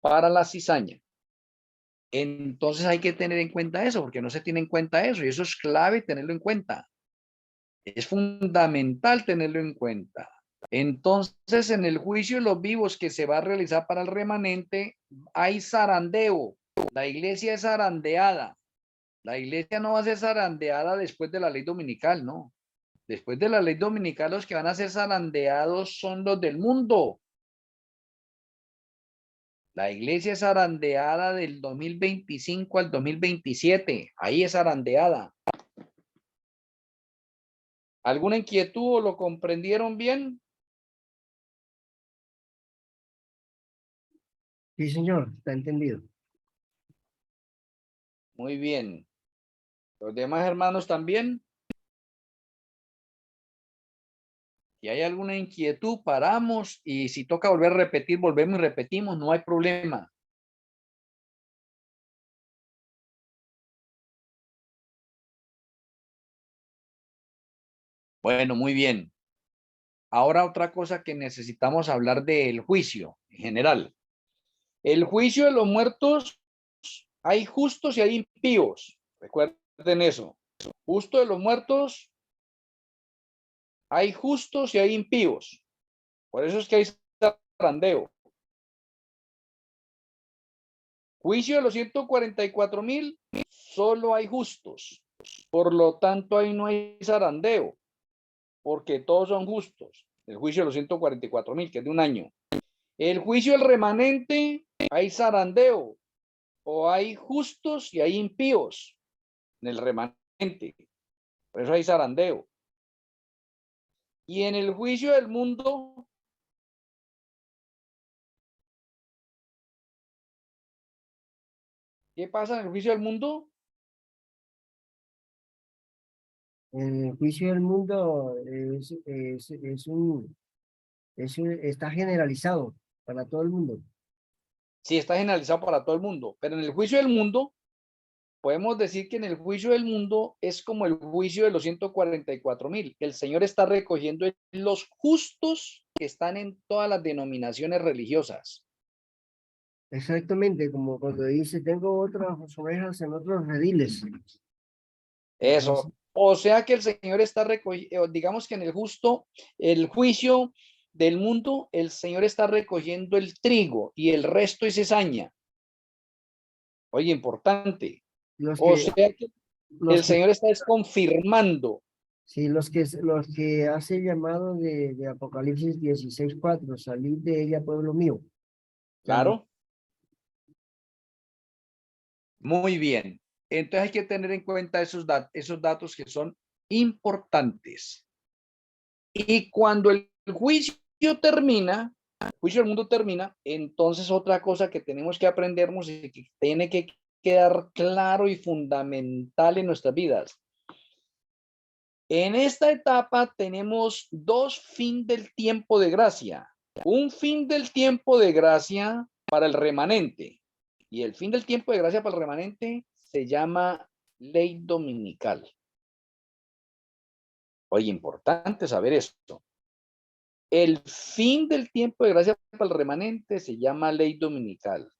para la cizaña. Entonces hay que tener en cuenta eso, porque no se tiene en cuenta eso, y eso es clave tenerlo en cuenta. Es fundamental tenerlo en cuenta. Entonces, en el juicio de los vivos que se va a realizar para el remanente, hay zarandeo. La iglesia es zarandeada. La iglesia no va a ser zarandeada después de la ley dominical, no. Después de la ley dominical, los que van a ser zarandeados son los del mundo. La iglesia es zarandeada del 2025 al 2027. Ahí es zarandeada. ¿Alguna inquietud o lo comprendieron bien? Sí, señor, está entendido. Muy bien. ¿Los demás hermanos también? Si hay alguna inquietud, paramos y si toca volver a repetir, volvemos y repetimos, no hay problema. Bueno, muy bien. Ahora otra cosa que necesitamos hablar del juicio en general. El juicio de los muertos, hay justos y hay impíos. Recuerden eso. Justo de los muertos, hay justos y hay impíos. Por eso es que hay zarandeo. Juicio de los 144,000, solo hay justos. Por lo tanto, ahí no hay zarandeo, porque todos son justos. El juicio de los 144,000, que es de un año. El juicio del remanente, hay zarandeo, o hay justos y hay impíos en el remanente. Por eso hay zarandeo. Y en el juicio del mundo, ¿qué pasa en el juicio del mundo? El juicio del mundo está generalizado para todo el mundo. Sí, está generalizado para todo el mundo, pero en el juicio del mundo, podemos decir que en el juicio del mundo es como el juicio de los 144,000. El Señor está recogiendo los justos que están en todas las denominaciones religiosas. Exactamente, como cuando dice, tengo otras ovejas en otros rediles. Eso. O sea que el Señor está recogiendo, digamos que en el juicio del mundo, el Señor está recogiendo el trigo y el resto es cizaña. Oye, importante. O sea que el Señor está confirmando Sí, los que hace el llamado de Apocalipsis 16:4, salid de ella, pueblo mío. Claro. Muy bien. Entonces hay que tener en cuenta esos datos que son importantes. Y cuando el juicio termina, el juicio del mundo termina, entonces otra cosa que tenemos que aprendernos y que tiene que quedar claro y fundamental en nuestras vidas. En esta etapa tenemos dos fin del tiempo de gracia. Un fin del tiempo de gracia para el remanente. Y el fin del tiempo de gracia para el remanente se llama ley dominical. Oye, importante saber esto. El fin del tiempo de gracia para el remanente se llama ley dominical.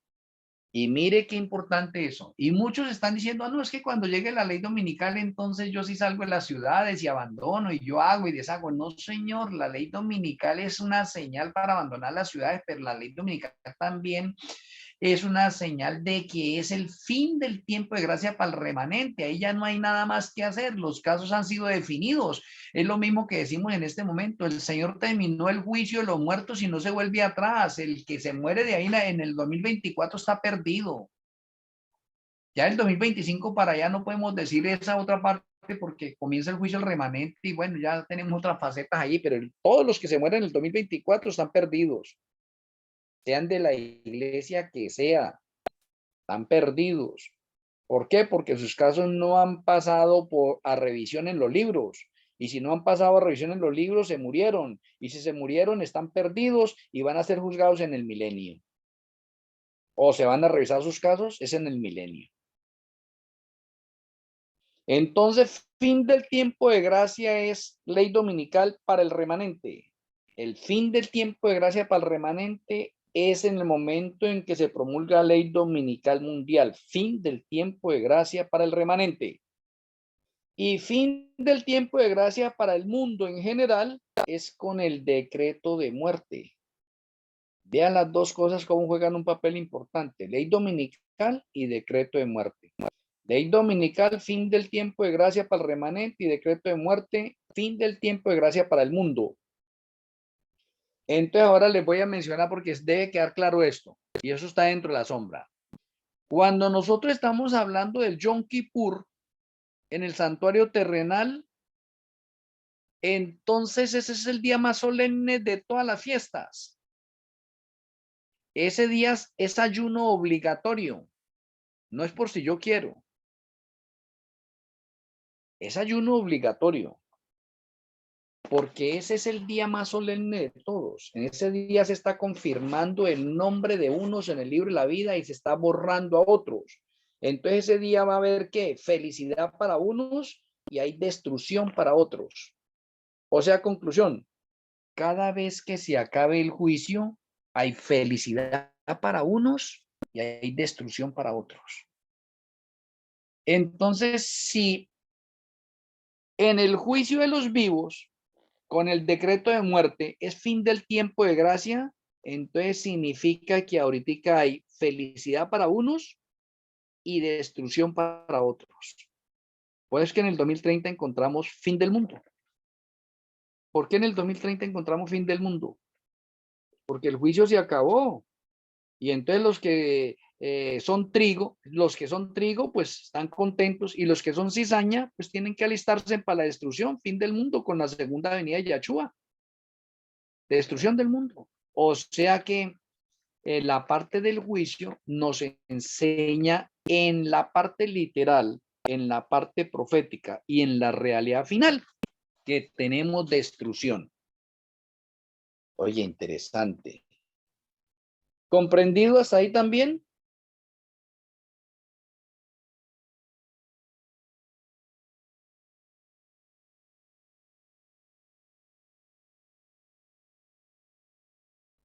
Y mire qué importante eso. Y muchos están diciendo, no, es que cuando llegue la ley dominical, entonces yo sí salgo de las ciudades y abandono y yo hago y deshago. No, señor, la ley dominical es una señal para abandonar las ciudades, pero la ley dominical también es una señal de que es el fin del tiempo de gracia para el remanente. Ahí ya no hay nada más que hacer. Los casos han sido definidos. Es lo mismo que decimos en este momento. El Señor terminó el juicio de los muertos y no se vuelve atrás. El que se muere de ahí en el 2024 está perdido. Ya el 2025 para allá no podemos decir esa otra parte porque comienza el juicio del remanente y bueno, ya tenemos otras facetas ahí, pero todos los que se mueren en el 2024 están perdidos. Sean de la iglesia que sea, están perdidos. ¿Por qué? Porque sus casos no han pasado a revisión en los libros. Y si no han pasado a revisión en los libros, se murieron. Y si se murieron, están perdidos y van a ser juzgados en el milenio. O se van a revisar sus casos, es en el milenio. Entonces, fin del tiempo de gracia es ley dominical para el remanente. El fin del tiempo de gracia para el remanente es en el momento en que se promulga la ley dominical mundial. Fin del tiempo de gracia para el remanente. Y fin del tiempo de gracia para el mundo en general es con el decreto de muerte. Vean las dos cosas cómo juegan un papel importante. Ley dominical y decreto de muerte. Ley dominical, fin del tiempo de gracia para el remanente y decreto de muerte, fin del tiempo de gracia para el mundo. Entonces ahora les voy a mencionar porque debe quedar claro esto. Y eso está dentro de la sombra. Cuando nosotros estamos hablando del Yom Kippur en el santuario terrenal, entonces ese es el día más solemne de todas las fiestas. Ese día es ayuno obligatorio. No es por si yo quiero. Es ayuno obligatorio. Porque ese es el día más solemne de todos. En ese día se está confirmando el nombre de unos en el libro de la vida y se está borrando a otros. Entonces ese día va a haber ¿qué? Felicidad para unos y hay destrucción para otros. O sea, conclusión, cada vez que se acabe el juicio, hay felicidad para unos y hay destrucción para otros. Entonces, si en el juicio de los vivos, con el decreto de muerte, es fin del tiempo de gracia, entonces significa que ahorita hay felicidad para unos y destrucción para otros. Pues que en el 2030 encontramos fin del mundo. ¿Por qué en el 2030 encontramos fin del mundo? Porque el juicio se acabó. Y entonces los que son trigo, pues están contentos, y los que son cizaña, pues tienen que alistarse para la destrucción, fin del mundo, con la segunda venida de Yahshua. Destrucción del mundo. O sea que la parte del juicio nos enseña en la parte literal, en la parte profética y en la realidad final que tenemos destrucción. Oye, interesante. ¿Comprendido hasta ahí también?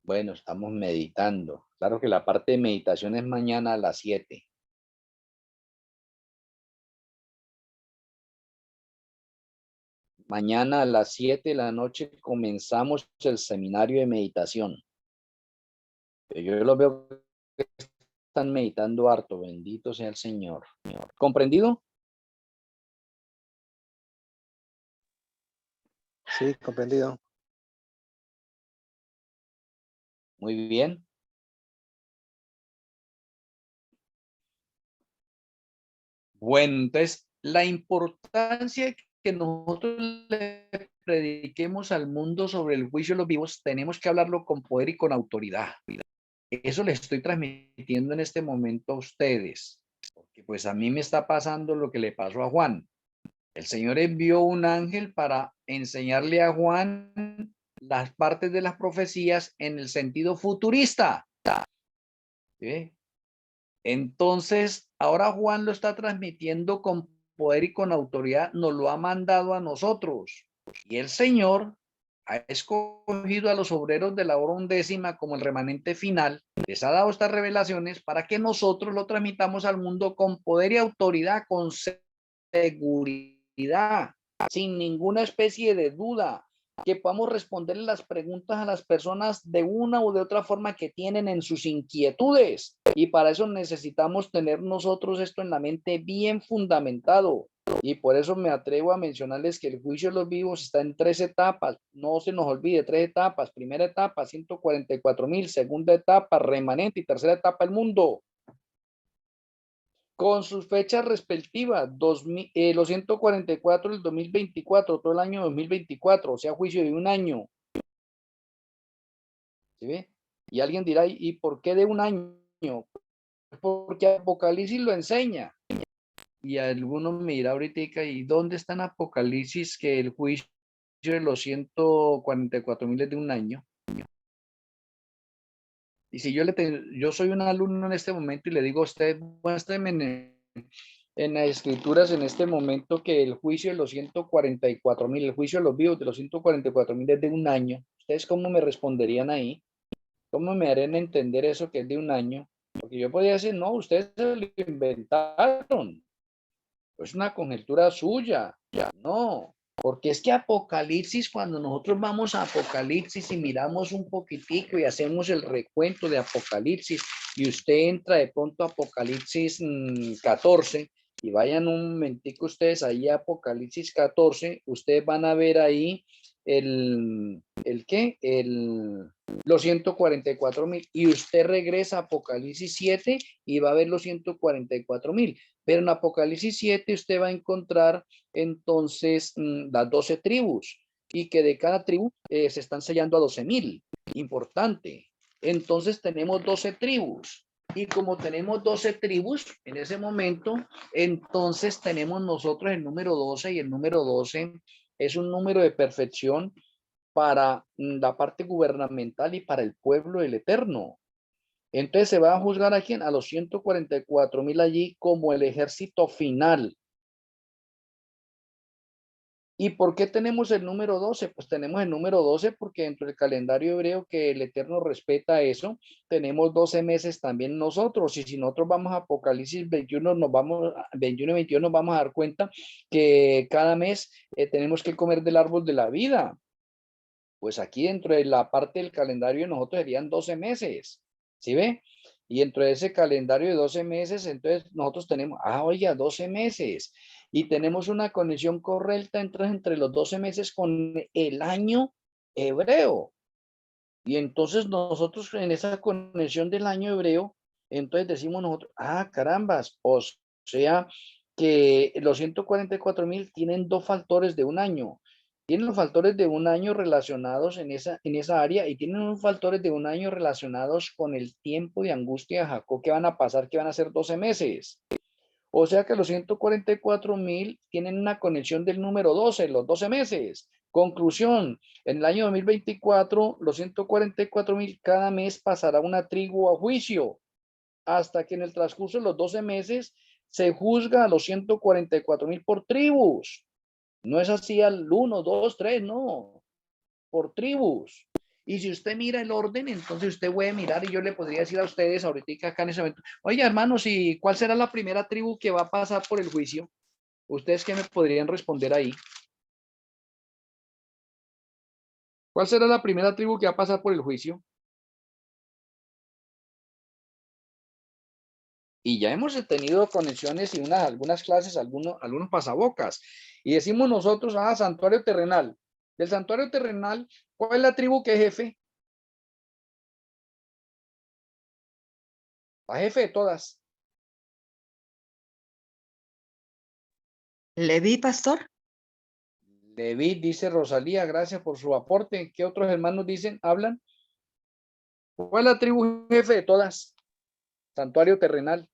Bueno, estamos meditando. Claro que la parte de meditación es mañana a las 7. Mañana a las 7 de la noche comenzamos el seminario de meditación. Yo lo veo que están meditando harto. Bendito sea el Señor. ¿Comprendido? Sí, comprendido. Muy bien. Bueno, entonces, la importancia que nosotros le prediquemos al mundo sobre el juicio de los vivos, tenemos que hablarlo con poder y con autoridad. Eso le estoy transmitiendo en este momento a ustedes, porque pues a mí me está pasando lo que le pasó a Juan. El Señor envió un ángel para enseñarle a Juan las partes de las profecías en el sentido futurista. ¿Sí? Entonces, ahora Juan lo está transmitiendo con poder y con autoridad, nos lo ha mandado a nosotros. Y el Señor ha escogido a los obreros de la hora undécima como el remanente final, les ha dado estas revelaciones para que nosotros lo transmitamos al mundo con poder y autoridad, con seguridad, sin ninguna especie de duda, que podamos responderle las preguntas a las personas de una u de otra forma que tienen en sus inquietudes. Y para eso necesitamos tener nosotros esto en la mente bien fundamentado. Y por eso me atrevo a mencionarles que el juicio de los vivos está en 3 etapas. No se nos olvide, 3 etapas. Primera etapa, 144,000. Segunda etapa, remanente. Y tercera etapa, el mundo. Con sus fechas respectivas, los 144 del 2024, todo el año 2024, o sea, juicio de un año. ¿Sí ve? Y alguien dirá, ¿y por qué de un año? Porque Apocalipsis lo enseña. Y alguno me dirá ahorita, ¿y dónde está en Apocalipsis que el juicio de los 144,000 es de un año? Y si yo soy un alumno en este momento y le digo a usted, muéstreme en las escrituras en este momento que el juicio de los 144,000, el juicio de los vivos de los 144,000 es de un año, ¿ustedes cómo me responderían ahí? ¿Cómo me harían entender eso que es de un año? Porque yo podría decir, no, ustedes se lo inventaron. Es una conjetura suya. No, porque es que Apocalipsis, cuando nosotros vamos a Apocalipsis y miramos un poquitico y hacemos el recuento de Apocalipsis y usted entra de pronto a Apocalipsis 14 y vayan un momentico ustedes ahí a Apocalipsis 14, ustedes van a ver ahí los 144,000 y usted regresa a Apocalipsis 7 y va a ver los 144,000. Pero en Apocalipsis 7 usted va a encontrar entonces las 12 tribus y que de cada tribu se están sellando a 12,000. Importante. Entonces tenemos 12 tribus. Y como tenemos 12 tribus en ese momento, entonces tenemos nosotros el número 12 y el número 12 es un número de perfección para la parte gubernamental y para el pueblo del Eterno. Entonces se va a juzgar a quién, a los 144,000 allí como el ejército final. ¿Y por qué tenemos el número 12? Pues tenemos el número 12 porque dentro del calendario hebreo que el Eterno respeta eso, tenemos 12 meses también nosotros. Y si nosotros vamos a Apocalipsis 21, 21 y 22 nos vamos a dar cuenta que cada mes tenemos que comer del árbol de la vida. Pues aquí dentro de la parte del calendario de nosotros serían 12 meses. ¿Sí ve? Y dentro de ese calendario de 12 meses, entonces nosotros tenemos, oiga, 12 meses. Y tenemos una conexión correcta entre los 12 meses con el año hebreo. Y entonces nosotros en esa conexión del año hebreo, entonces decimos nosotros, carambas, o sea que los 144,000 tienen 2 factores de un año. Tienen los factores de un año relacionados en esa área y tienen unos factores de un año relacionados con el tiempo de angustia de Jacob que van a pasar, que van a ser 12 meses. O sea que los 144,000 tienen una conexión del número 12, los 12 meses. Conclusión, en el año 2024, los 144,000 cada mes pasará una tribu a juicio, hasta que en el transcurso de los 12 meses se juzga a los 144,000 por tribus. No es así al 1, 2, 3, no, por tribus. Y si usted mira el orden, entonces usted puede mirar y yo le podría decir a ustedes ahorita acá en ese momento, oye hermanos, ¿y cuál será la primera tribu que va a pasar por el juicio? ¿Ustedes qué me podrían responder ahí? ¿Cuál será la primera tribu que va a pasar por el juicio? Y ya hemos tenido conexiones y algunas clases, algunos pasabocas. Y decimos nosotros, santuario terrenal. Del santuario terrenal, ¿cuál es la tribu que es jefe? La jefe de todas. Leví, pastor. Leví, dice Rosalía, gracias por su aporte. ¿Qué otros hermanos dicen? ¿Hablan? ¿Cuál es la tribu jefe de todas? Santuario terrenal.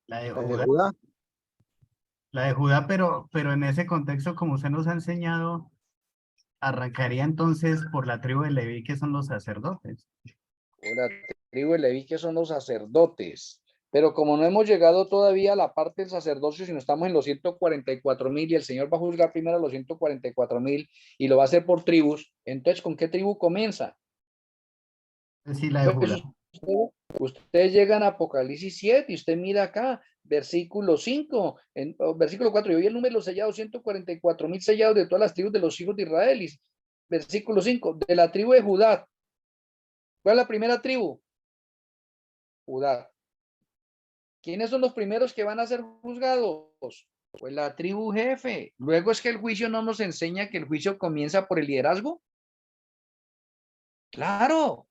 La de La de Judá. Judá. La de Judá, pero en ese contexto, como usted nos ha enseñado, arrancaría entonces por la tribu de Leví, que son los sacerdotes. La tribu de Leví, que son los sacerdotes. Pero como no hemos llegado todavía a la parte del sacerdocio, sino estamos en los 144,000 y el Señor va a juzgar primero a los 144,000 y lo va a hacer por tribus, entonces, ¿con qué tribu comienza? Sí, la de Judá. Ustedes llegan a Apocalipsis 7 y usted mira acá, versículo 5, versículo 4, yo vi el número sellado, 144,000 sellados de todas las tribus de los hijos de Israel. Y versículo 5, de la tribu de Judá. ¿Cuál es la primera tribu? Judá. ¿Quiénes son los primeros que van a ser juzgados? Pues la tribu jefe. Luego es que el juicio no nos enseña que el juicio comienza por el liderazgo. Claro.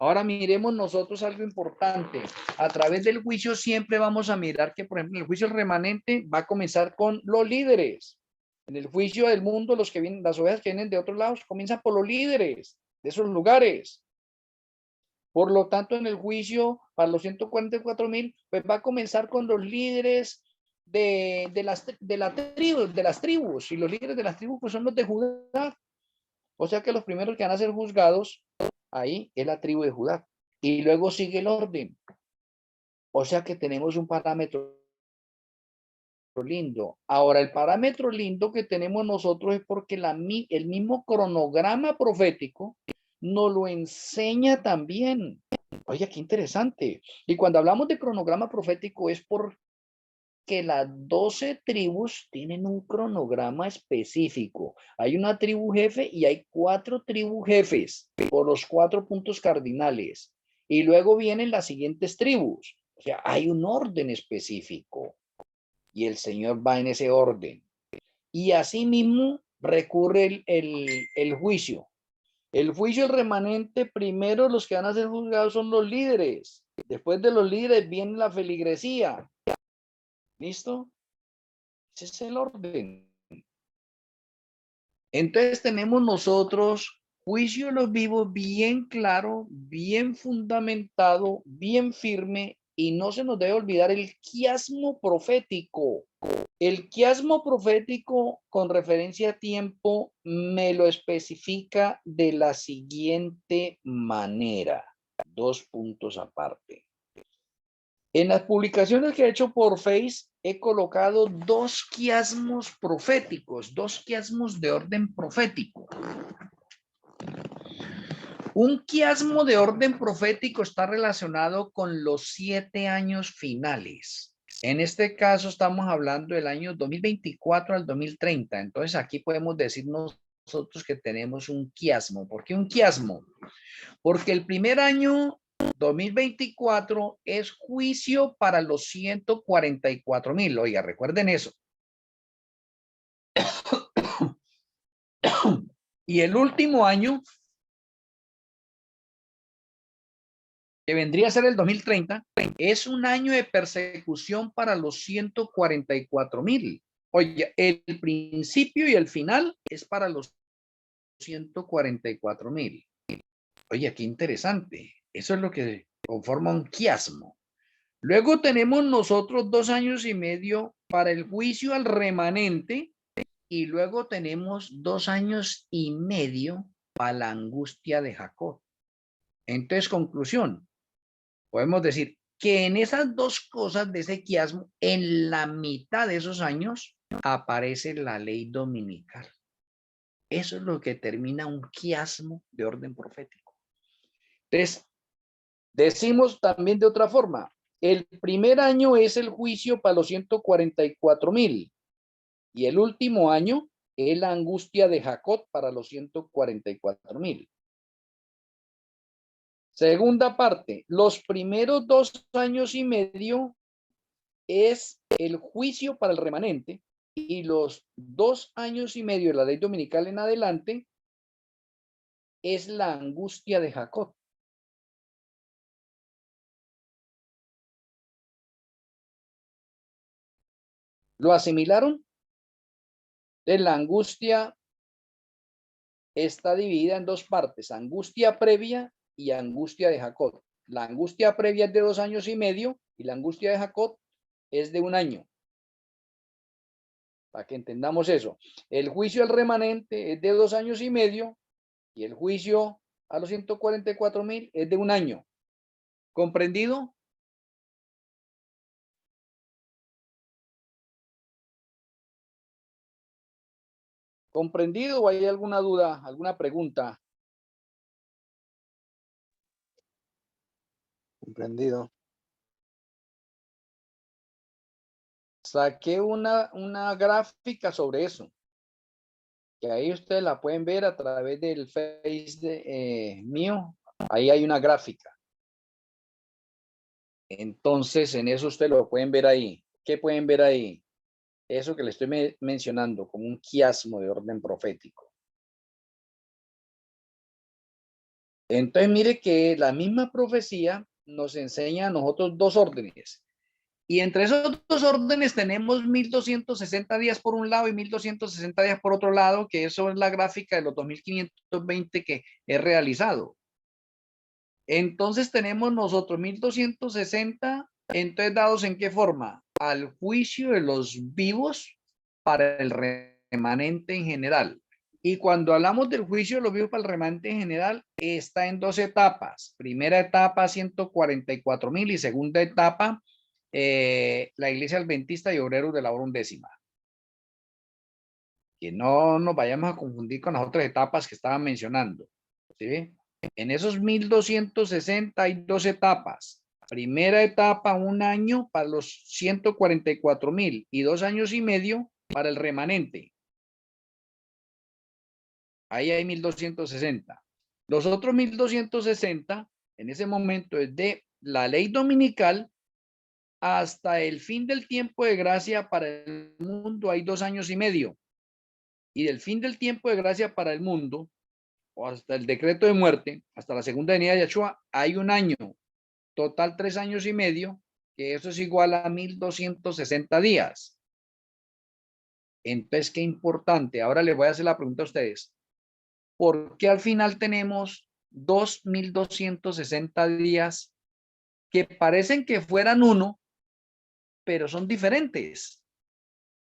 Ahora miremos nosotros algo importante. A través del juicio siempre vamos a mirar que, por ejemplo, el juicio del remanente va a comenzar con los líderes. En el juicio del mundo, los que vienen, las ovejas que vienen de otros lados, comienzan por los líderes de esos lugares. Por lo tanto, en el juicio para los 144,000, pues va a comenzar con los líderes de las tribus. Y los líderes de las tribus pues son los de Judá. O sea que los primeros que van a ser juzgados ahí es la tribu de Judá. Y luego sigue el orden. O sea que tenemos un parámetro lindo. Ahora, el parámetro lindo que tenemos nosotros es porque el mismo cronograma profético nos lo enseña también. Oye, qué interesante. Y cuando hablamos de cronograma profético es porque las 12 tribus tienen un cronograma específico. Hay una tribu jefe y hay 4 tribus jefes por los 4 puntos cardinales. Y luego vienen las siguientes tribus. O sea, hay un orden específico. Y el Señor va en ese orden. Y así mismo recurre el juicio. El juicio el remanente, primero los que van a ser juzgados son los líderes. Después de los líderes viene la feligresía. ¿Listo? Ese es el orden. Entonces tenemos nosotros juicio de los vivos bien claro, bien fundamentado, bien firme, y no se nos debe olvidar el quiasmo profético. El quiasmo profético con referencia a tiempo me lo especifica de la siguiente manera. 2 puntos aparte. En las publicaciones que he hecho por Face he colocado 2 quiasmos proféticos, 2 quiasmos de orden profético. Un quiasmo de orden profético está relacionado con los 7 años finales. En este caso estamos hablando del año 2024 al 2030. Entonces aquí podemos decir nosotros que tenemos un quiasmo. ¿Por qué un quiasmo? Porque el primer año 2024 es juicio para los 144,000. Oiga, recuerden eso. Y el último año, que vendría a ser el 2030, es un año de persecución para los 144,000. Oye, el principio y el final es para los 144,000. Oye, qué interesante. Eso es lo que conforma un quiasmo. Luego tenemos nosotros 2 años y medio para el juicio al remanente y luego tenemos 2 años y medio para la angustia de Jacob. Entonces, conclusión, podemos decir que en esas 2 cosas de ese quiasmo, en la mitad de esos años, aparece la ley dominical. Eso es lo que termina un quiasmo de orden profético. Entonces, decimos también de otra forma, el primer año es el juicio para los 144,000 y el último año es la angustia de Jacob para los 144,000. Segunda parte, los primeros 2 años y medio es el juicio para el remanente y los 2 años y medio de la ley dominical en adelante es la angustia de Jacob. ¿Lo asimilaron? Entonces, la angustia está dividida en dos partes, angustia previa y angustia de Jacob. La angustia previa es de 2 años y medio y la angustia de Jacob es de 1 año. Para que entendamos eso. El juicio al remanente es de 2 años y medio y el juicio a los 144,000 es de 1 año. ¿Comprendido? ¿Comprendido o hay alguna duda, alguna pregunta? Comprendido. Saqué una gráfica sobre eso, que ahí ustedes la pueden ver a través del Face mío. Ahí hay una gráfica. Entonces, en eso ustedes lo pueden ver ahí. ¿Qué pueden ver ahí? Eso que le estoy mencionando como un quiasmo de orden profético. Entonces, mire que la misma profecía nos enseña a nosotros 2 órdenes. Y entre esos 2 órdenes tenemos 1260 días por un lado y 1260 días por otro lado, que eso es la gráfica de los 2520 que he realizado. Entonces tenemos nosotros 1260, entonces dados en qué forma? Al juicio de los vivos para el remanente en general. Y cuando hablamos del juicio de los vivos para el remanente en general, está en 2 etapas. Primera etapa, 144,000 y segunda etapa, la Iglesia Adventista y Obreros de la Hora Undécima. Que no nos vayamos a confundir con las otras etapas que estaban mencionando. ¿Sí? En esos 1260 hay 2 etapas. Primera etapa, 1 año para los 144,000 y 2 años y medio para el remanente. Ahí hay 1260. Los otros 1260 en ese momento es de la ley dominical hasta el fin del tiempo de gracia para el mundo hay 2 años y medio. Y del fin del tiempo de gracia para el mundo o hasta el decreto de muerte, hasta la segunda venida de Yahshua, hay 1 año. Total 3 años y medio, que eso es igual a 1260 días. Entonces, qué importante. Ahora les voy a hacer la pregunta a ustedes. ¿Por qué al final tenemos 2260 días que parecen que fueran uno, pero son diferentes?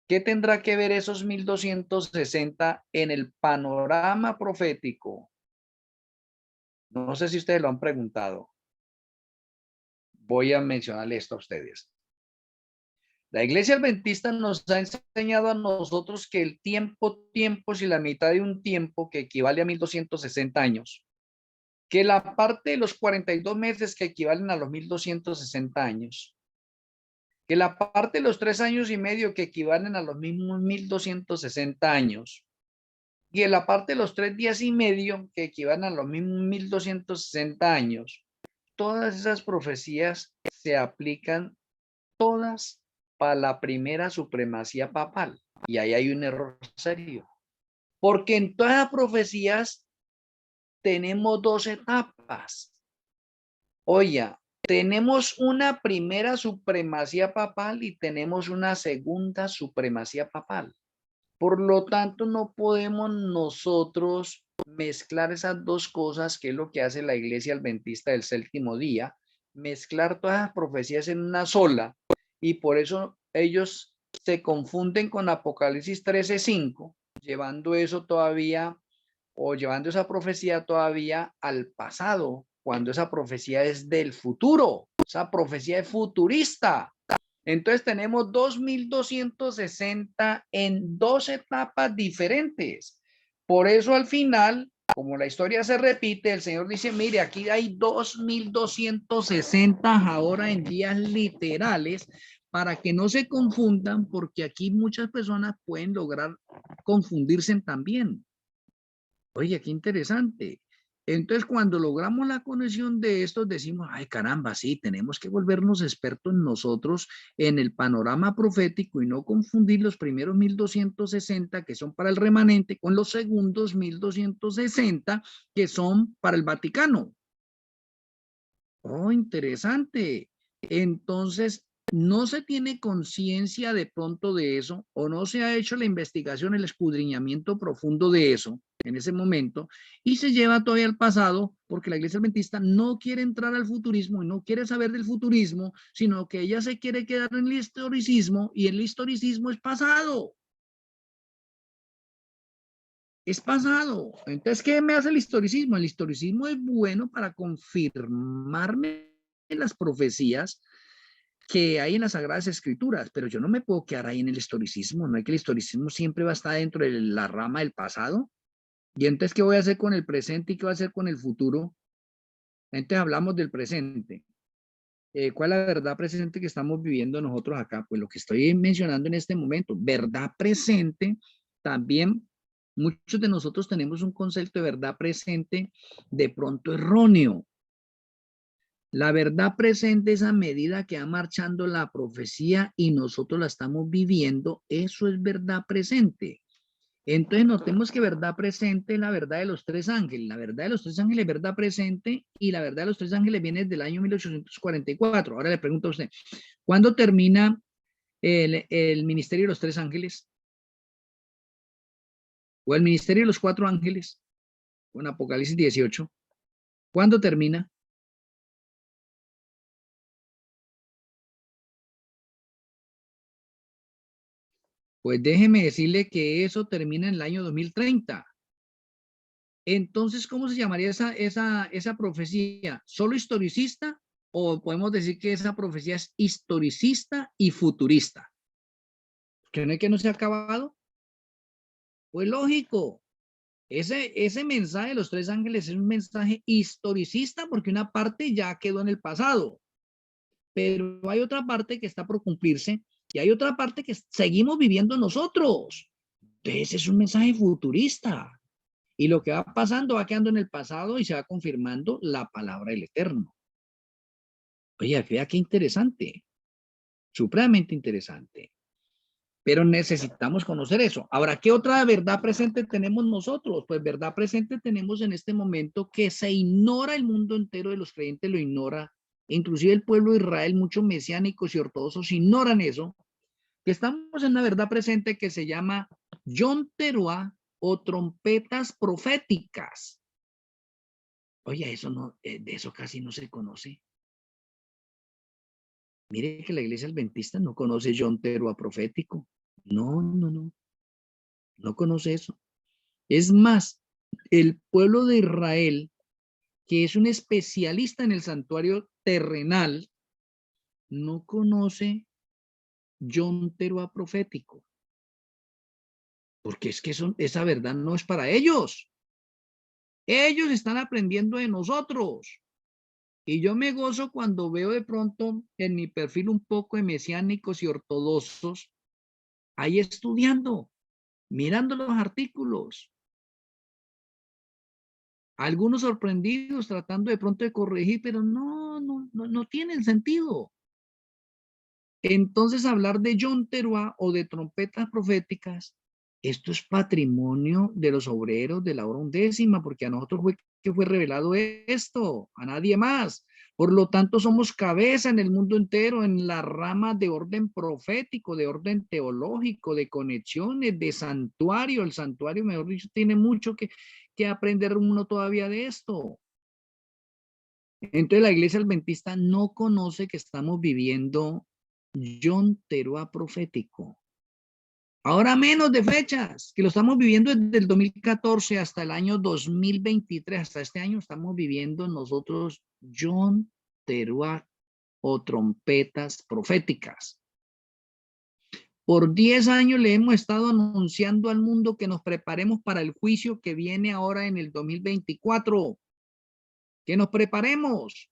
¿Qué tendrá que ver esos 1260 en el panorama profético? No sé si ustedes lo han preguntado. Voy a mencionarle esto a ustedes. La Iglesia Adventista nos ha enseñado a nosotros que el tiempo y la mitad de un tiempo que equivale a 1260 años, que la parte de los 42 meses que equivalen a los 1260 años, que la parte de los 3 años y medio que equivalen a los mismos 1260 años, y en la parte de los 3 días y medio que equivalen a los mismos 1260 años, todas esas profecías se aplican todas para la primera supremacía papal. Y ahí hay un error serio. Porque en todas las profecías tenemos 2 etapas. Oye, tenemos una primera supremacía papal y tenemos una segunda supremacía papal. Por lo tanto, no podemos nosotros mezclar esas 2 cosas, que es lo que hace la Iglesia Adventista del Séptimo Día, mezclar todas las profecías en una sola, y por eso ellos se confunden con Apocalipsis 13:5, llevando eso todavía, o llevando esa profecía todavía al pasado, cuando esa profecía es del futuro, esa profecía es futurista. Entonces tenemos 2260 en 2 etapas diferentes. Por eso al final, como la historia se repite, el Señor dice, mire, aquí hay 2260 ahora en días literales, para que no se confundan, porque aquí muchas personas pueden lograr confundirse también. Oye, qué interesante. Entonces, cuando logramos la conexión de estos, decimos, ay, caramba, sí, tenemos que volvernos expertos nosotros en el panorama profético y no confundir los primeros 1260 que son para el remanente con los segundos 1260 que son para el Vaticano. Oh, interesante. Entonces, no se tiene conciencia de pronto de eso, o no se ha hecho la investigación, el escudriñamiento profundo de eso en ese momento, y se lleva todavía al pasado, porque la Iglesia Adventista no quiere entrar al futurismo y no quiere saber del futurismo, sino que ella se quiere quedar en el historicismo, y el historicismo es pasado. Es pasado. Entonces, ¿qué me hace el historicismo? El historicismo es bueno para confirmarme las profecías que hay en las Sagradas Escrituras, pero yo no me puedo quedar ahí en el historicismo. No es que el historicismo siempre va a estar dentro de la rama del pasado. Y entonces, ¿qué voy a hacer con el presente y qué voy a hacer con el futuro? Entonces, hablamos del presente. ¿Cuál es la verdad presente que estamos viviendo nosotros acá? Pues lo que estoy mencionando en este momento, verdad presente, también muchos de nosotros tenemos un concepto de verdad presente de pronto erróneo. La verdad presente es a medida que va marchando la profecía y nosotros la estamos viviendo, eso es verdad presente. Entonces notemos que verdad presente es la verdad de los tres ángeles. La verdad de los tres ángeles es verdad presente y la verdad de los tres ángeles viene desde el año 1844. Ahora le pregunto a usted, ¿cuándo termina el ministerio de los tres ángeles? ¿O el ministerio de los cuatro ángeles? Con Apocalipsis 18. ¿Cuándo termina? Pues déjeme decirle que eso termina en el año 2030. Entonces, ¿cómo se llamaría esa profecía? ¿Solo historicista? ¿O podemos decir que esa profecía es historicista y futurista? ¿Creen que no se ha acabado? Pues lógico. Ese mensaje de los tres ángeles es un mensaje historicista porque una parte ya quedó en el pasado. Pero hay otra parte que está por cumplirse y hay otra parte que seguimos viviendo nosotros. Entonces, es un mensaje futurista. Y lo que va pasando va quedando en el pasado y se va confirmando la palabra del Eterno. Oye, vea qué interesante, supremamente interesante. Pero necesitamos conocer eso. Ahora, ¿qué otra verdad presente tenemos nosotros? Pues verdad presente tenemos en este momento que se ignora el mundo entero de los creyentes, lo ignora. Inclusive el pueblo de Israel, muchos mesiánicos y ortodoxos ignoran eso. Que estamos en una verdad presente que se llama Yom Teruah o trompetas proféticas. Oye, eso no, de eso casi no se conoce. Mire que la iglesia adventista no conoce Yom Teruah profético. No, no, no. No conoce eso. Es más, el pueblo de Israel, que es un especialista en el santuario terrenal, no conoce Yom Teruah profético. Porque es que esa verdad no es para ellos. Ellos están aprendiendo de nosotros. Y yo me gozo cuando veo de pronto en mi perfil un poco de mesiánicos y ortodoxos ahí estudiando, mirando los artículos. Algunos sorprendidos tratando de pronto de corregir, pero no tienen sentido. Entonces hablar de Yom Teruah o de trompetas proféticas, esto es patrimonio de los obreros de la hora undécima, porque a nosotros fue revelado esto, a nadie más. Por lo tanto, somos cabeza en el mundo entero, en la rama de orden profético, de orden teológico, de conexiones, de santuario. El santuario, mejor dicho, tiene mucho que aprender uno todavía de esto. Entonces la iglesia adventista no conoce que estamos viviendo Yom Teruah profético. Ahora menos de fechas, que lo estamos viviendo desde el 2014 hasta el año 2023, hasta este año estamos viviendo nosotros Yom Teruah o trompetas proféticas. Por 10 años le hemos estado anunciando al mundo que nos preparemos para el juicio que viene ahora en el 2024. Que nos preparemos.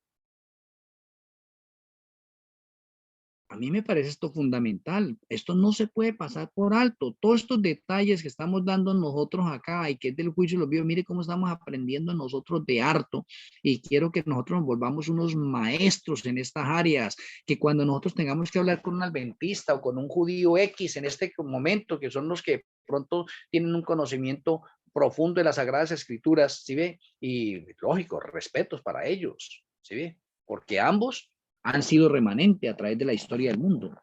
A mí me parece esto fundamental. Esto no se puede pasar por alto. Todos estos detalles que estamos dando nosotros acá y que es del juicio los vio, mire cómo estamos aprendiendo nosotros de harto. Y quiero que nosotros nos volvamos unos maestros en estas áreas, que cuando nosotros tengamos que hablar con un adventista o con un judío X en este momento, que son los que pronto tienen un conocimiento profundo de las Sagradas Escrituras, ¿sí ve? Y lógico, respetos para ellos, ¿sí ve? Porque ambos han sido remanente a través de la historia del mundo.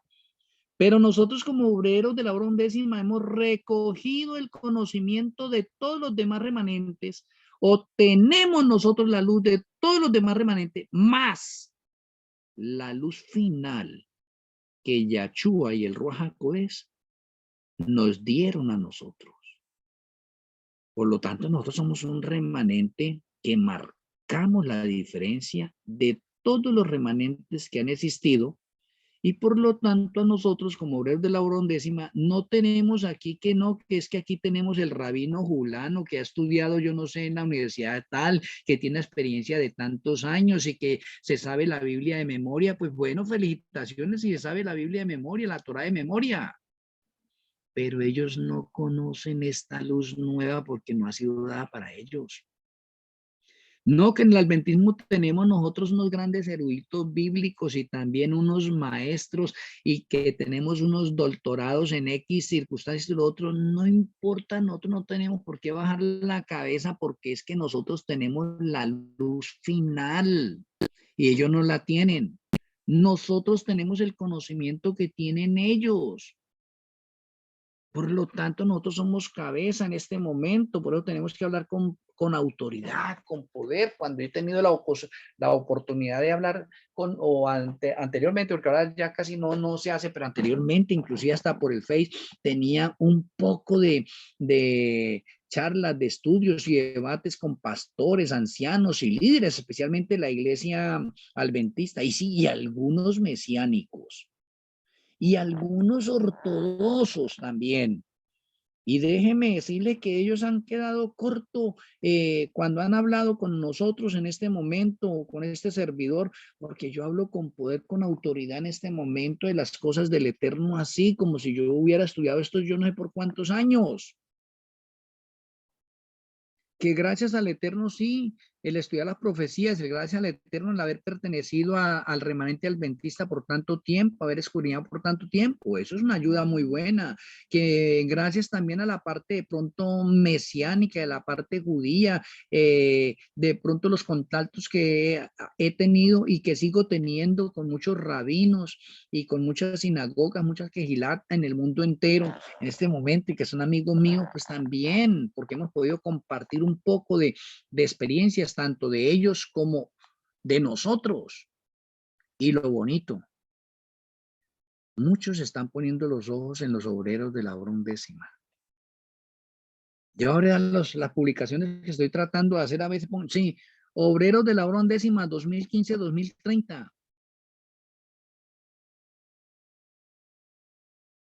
Pero nosotros como obreros de la obra undécima hemos recogido el conocimiento de todos los demás remanentes, o tenemos nosotros la luz de todos los demás remanentes, más la luz final que Yahshua y el Ruach HaKodesh nos dieron a nosotros. Por lo tanto, nosotros somos un remanente que marcamos la diferencia de todos los remanentes que han existido. Y por lo tanto, a nosotros como obreros de la obra undécima, no tenemos aquí que no, que es que aquí tenemos el rabino Julano que ha estudiado, yo no sé, en la universidad tal, que tiene experiencia de tantos años y que se sabe la Biblia de memoria. Pues bueno, felicitaciones si se sabe la Biblia de memoria, la Torá de memoria. Pero ellos no conocen esta luz nueva porque no ha sido dada para ellos. No, que en el adventismo tenemos nosotros unos grandes eruditos bíblicos y también unos maestros y que tenemos unos doctorados en X circunstancias y lo otro, no importa, nosotros no tenemos por qué bajar la cabeza porque es que nosotros tenemos la luz final y ellos no la tienen. Nosotros tenemos el conocimiento que tienen ellos. Por lo tanto, nosotros somos cabeza en este momento, por eso tenemos que hablar con autoridad, con poder. Cuando he tenido la oportunidad de hablar anteriormente, porque ahora ya casi no se hace, pero anteriormente, inclusive hasta por el Face, tenía un poco de charlas, de estudios y debates con pastores, ancianos y líderes, especialmente la iglesia adventista, y sí, y algunos mesiánicos. Y algunos ortodoxos también. Y déjeme decirle que ellos han quedado corto cuando han hablado con nosotros en este momento, con este servidor, porque yo hablo con poder, con autoridad en este momento de las cosas del Eterno, así como si yo hubiera estudiado esto yo no sé por cuántos años. Que gracias al Eterno, sí, el estudiar las profecías, el gracias al Eterno, el haber pertenecido al remanente adventista por tanto tiempo, haber escudriñado por tanto tiempo, eso es una ayuda muy buena. Que gracias también a la parte de pronto mesiánica, de la parte judía, de pronto los contactos que he tenido y que sigo teniendo con muchos rabinos y con muchas sinagogas, muchas quejilat en el mundo entero en este momento y que son amigos míos, pues también, porque hemos podido compartir un poco de experiencias, tanto de ellos como de nosotros. Y lo bonito, muchos están poniendo los ojos en los obreros de la obra undécima. Yo ahora las publicaciones que estoy tratando de hacer a veces, sí, obreros de la obra undécima 2015-2030.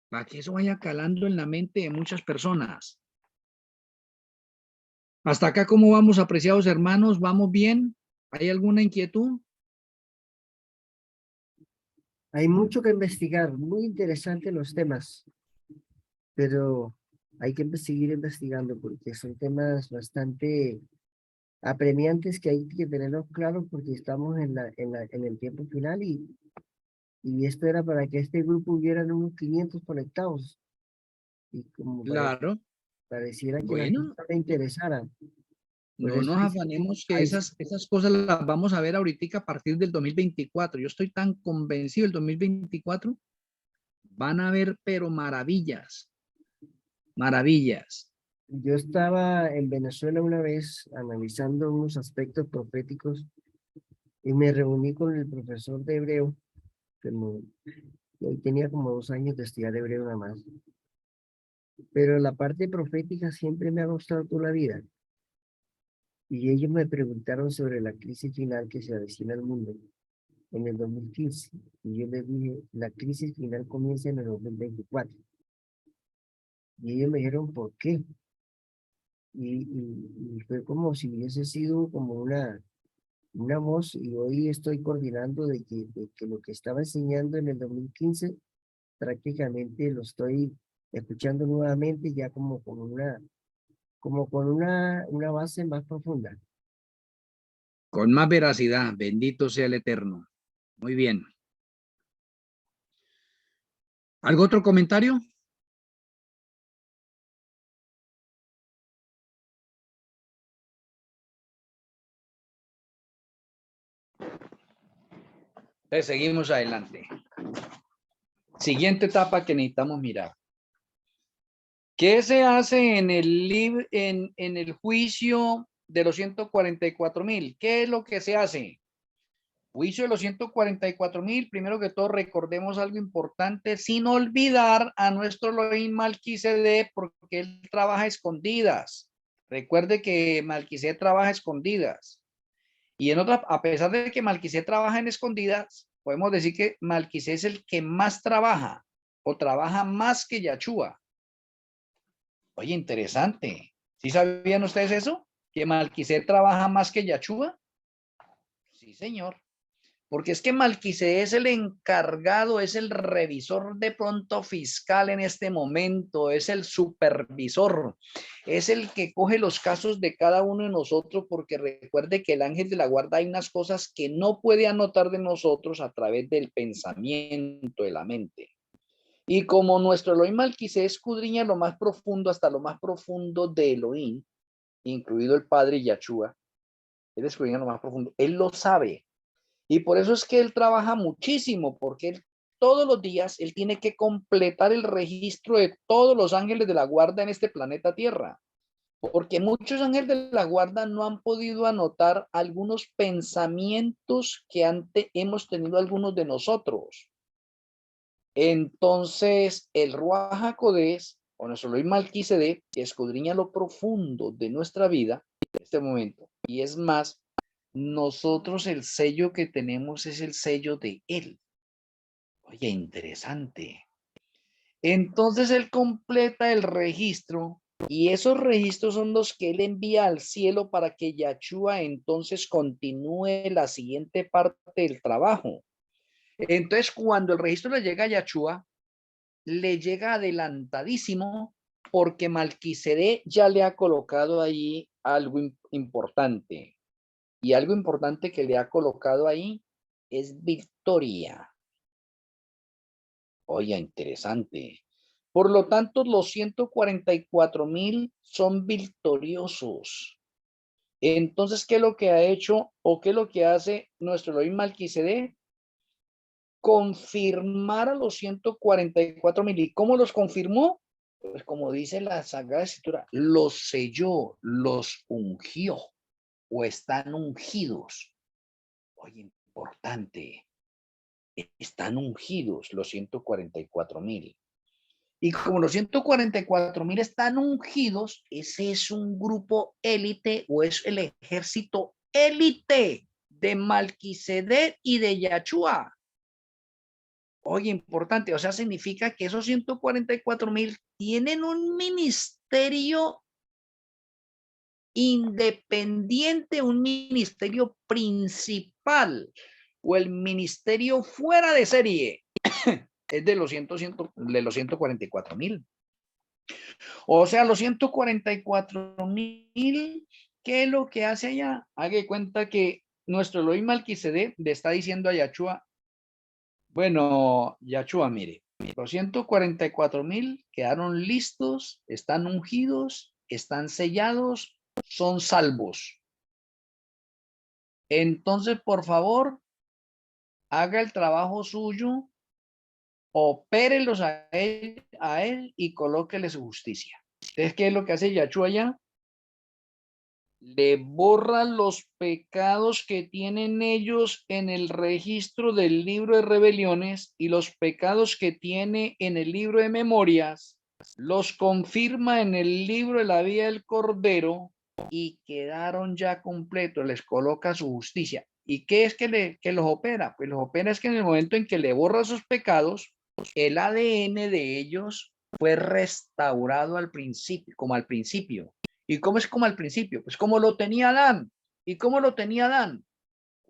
Para que eso vaya calando en la mente de muchas personas. Hasta acá, ¿cómo vamos, apreciados hermanos? ¿Vamos bien? ¿Hay alguna inquietud? Hay mucho que investigar, muy interesantes los temas, pero hay que seguir investigando porque son temas bastante apremiantes que hay que tenerlos claros porque estamos en el tiempo final y esto era para que este grupo hubiera unos 500 conectados y como Claro. pareciera que la gente Bueno, no le interesara. Por no eso nos afanemos que esas cosas las vamos a ver ahorita a partir del 2024. Yo estoy tan convencido del 2024. Van a ver, pero maravillas, maravillas. yo estaba en Venezuela una vez analizando unos aspectos proféticos y me reuní con el profesor de hebreo, que él tenía como 2 años de estudiar hebreo nada más. Pero la parte profética siempre me ha gustado toda la vida. Y ellos me preguntaron sobre la crisis final que se avecina al mundo en el 2015. Y yo les dije, la crisis final comienza en el 2024. Y ellos me dijeron, ¿por qué? Y fue como si hubiese sido como una voz, y hoy estoy coordinando de que lo que estaba enseñando en el 2015 prácticamente lo estoy escuchando nuevamente ya como con una base más profunda. Con más veracidad, bendito sea el Eterno. Muy bien. ¿Algún otro comentario? Entonces, seguimos adelante. Siguiente etapa que necesitamos mirar. ¿Qué se hace en el juicio de los 144.000? ¿Qué es lo que se hace? Juicio de los 144.000, primero que todo recordemos algo importante, sin olvidar a nuestro Elohim Malquisedec, porque él trabaja a escondidas. Recuerde que Malquisedec trabaja a escondidas. Y en otra, a pesar de que Malquisedec trabaja en escondidas, podemos decir que Malquisedec es el que más trabaja, o trabaja más que Yahshua. Oye, interesante. ¿Sí sabían ustedes eso? ¿Que Malquisedec trabaja más que Yahshua? Sí, señor. Porque es que Malquisedec es el encargado, es el revisor de pronto fiscal en este momento, es el supervisor, es el que coge los casos de cada uno de nosotros, porque recuerde que el ángel de la guarda hay unas cosas que no puede anotar de nosotros a través del pensamiento, de la mente. Y como nuestro Elohim Malquisedec escudriña lo más profundo, hasta lo más profundo de Elohim, incluido el Padre Yahshua, él escudriña lo más profundo, él lo sabe. Y por eso es que él trabaja muchísimo, porque él, todos los días él tiene que completar el registro de todos los ángeles de la guarda en este planeta Tierra. Porque muchos ángeles de la guarda no han podido anotar algunos pensamientos que antes hemos tenido algunos de nosotros. Entonces, el Ruach HaKodesh, o nuestro Elohim Malquisedec, que escudriña lo profundo de nuestra vida en este momento, y es más, nosotros el sello que tenemos es el sello de él. Oye, interesante. Entonces él completa el registro y esos registros son los que él envía al cielo para que Yahshua entonces continúe la siguiente parte del trabajo. Entonces cuando el registro le llega a Yahshua, le llega adelantadísimo porque Malquisedec ya le ha colocado ahí algo importante. Y algo importante que le ha colocado ahí es victoria. Oye, interesante. Por lo tanto, los 144.000 son victoriosos. Entonces, ¿qué es lo que ha hecho o qué es lo que hace nuestro Elohim Malquisedec? Confirmar a los 144.000. ¿Y cómo los confirmó? Pues como dice la Sagrada Escritura, los selló, los ungió o están ungidos. Oye, importante. Están ungidos los 144.000. Y como los 144.000 están ungidos, ese es un grupo élite o es el ejército élite de Malquisedec y de Yahshua. Oye, importante, o sea, significa que esos 144.000 tienen un ministerio independiente, un ministerio principal o el ministerio fuera de serie es de los 144.000. O sea, los 144.000, ¿qué es lo que hace allá? Haga cuenta que nuestro Elohim Malquisedec le está diciendo a Yahshua, bueno, Yahshua, mire, los 144.000 quedaron listos, están ungidos, están sellados, son salvos. Entonces, por favor, haga el trabajo suyo, opérelos a él y colóquele su justicia. Entonces, ¿qué es lo que hace Yahshua allá? Le borra los pecados que tienen ellos en el registro del libro de rebeliones y los pecados que tiene en el libro de memorias, los confirma en el libro de la vida del Cordero y quedaron ya completos, les coloca su justicia. ¿Y qué es que los opera? Pues los opera es que en el momento en que le borra sus pecados, el ADN de ellos fue restaurado al principio, como al principio. ¿Y cómo es como al principio? Pues como lo tenía Adán. ¿Y cómo lo tenía Adán?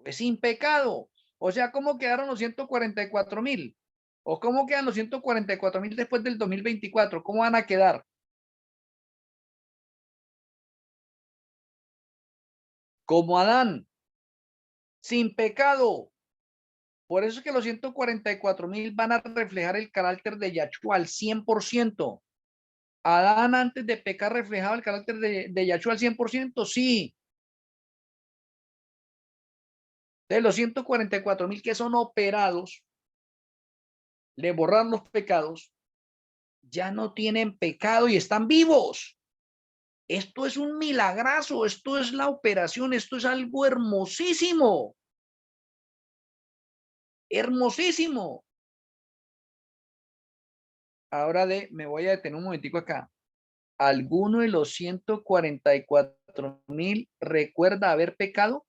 Pues sin pecado. O sea, ¿cómo quedaron los 144.000? ¿O cómo quedan los 144.000 después del 2024? ¿Cómo van a quedar? Como Adán, sin pecado. Por eso es que los 144.000 van a reflejar el carácter de Yahshua al 100%. Adán antes de pecar reflejaba el carácter de Yahshua al 100%, sí. De los 144.000 que son operados, le borran los pecados, ya no tienen pecado y están vivos. Esto es un milagrazo, esto es la operación, esto es algo hermosísimo. Hermosísimo. Ahora me voy a detener un momentico acá. ¿Alguno de los 144.000 recuerda haber pecado?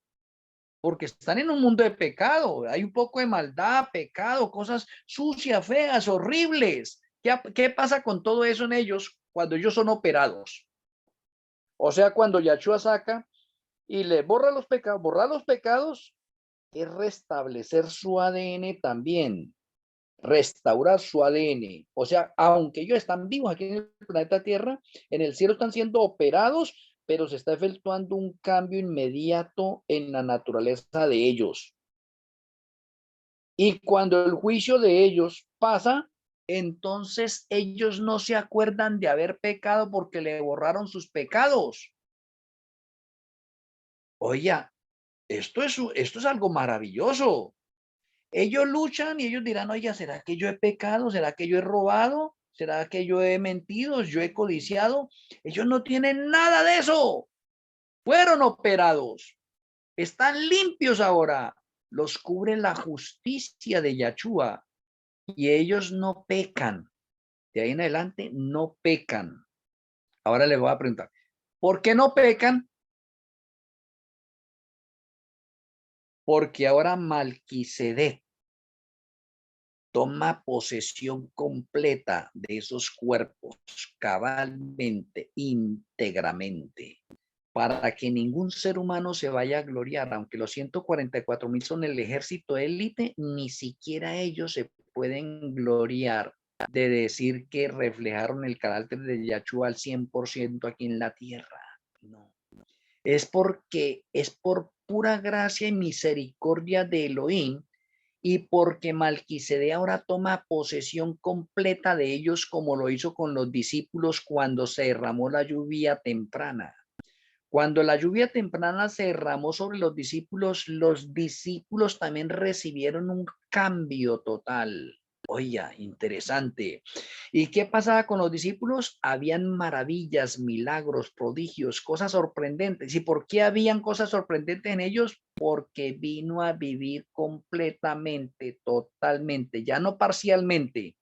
Porque están en un mundo de pecado. Hay un poco de maldad, pecado, cosas sucias, feas, horribles. ¿Qué pasa con todo eso en ellos cuando ellos son operados? O sea, cuando Yahshua saca y le borra los pecados es restablecer su ADN también, restaurar su ADN. O sea, aunque ellos están vivos aquí en el planeta Tierra, en el cielo están siendo operados, pero se está efectuando un cambio inmediato en la naturaleza de ellos. Y cuando el juicio de ellos pasa, entonces ellos no se acuerdan de haber pecado porque le borraron sus pecados. Oye, esto es algo maravilloso. Ellos luchan y ellos dirán, oye, ¿será que yo he pecado? ¿Será que yo he robado? ¿Será que yo he mentido? ¿Yo he codiciado? Ellos no tienen nada de eso. Fueron operados. Están limpios ahora. Los cubre la justicia de Yahshua y ellos no pecan. De ahí en adelante no pecan. Ahora les voy a preguntar, ¿por qué no pecan? Porque ahora Malquisedec toma posesión completa de esos cuerpos, cabalmente, íntegramente, para que ningún ser humano se vaya a gloriar. Aunque los 144.000 son el ejército élite, ni siquiera ellos se pueden gloriar de decir que reflejaron el carácter de Yahshua al 100% aquí en la tierra. No. Es por pura gracia y misericordia de Elohim y porque Malquisedec ahora toma posesión completa de ellos como lo hizo con los discípulos cuando se derramó la lluvia temprana. Cuando la lluvia temprana se derramó sobre los discípulos también recibieron un cambio total. Oye, interesante. ¿Y qué pasaba con los discípulos? Habían maravillas, milagros, prodigios, cosas sorprendentes. ¿Y por qué habían cosas sorprendentes en ellos? Porque vino a vivir completamente, totalmente, ya no parcialmente,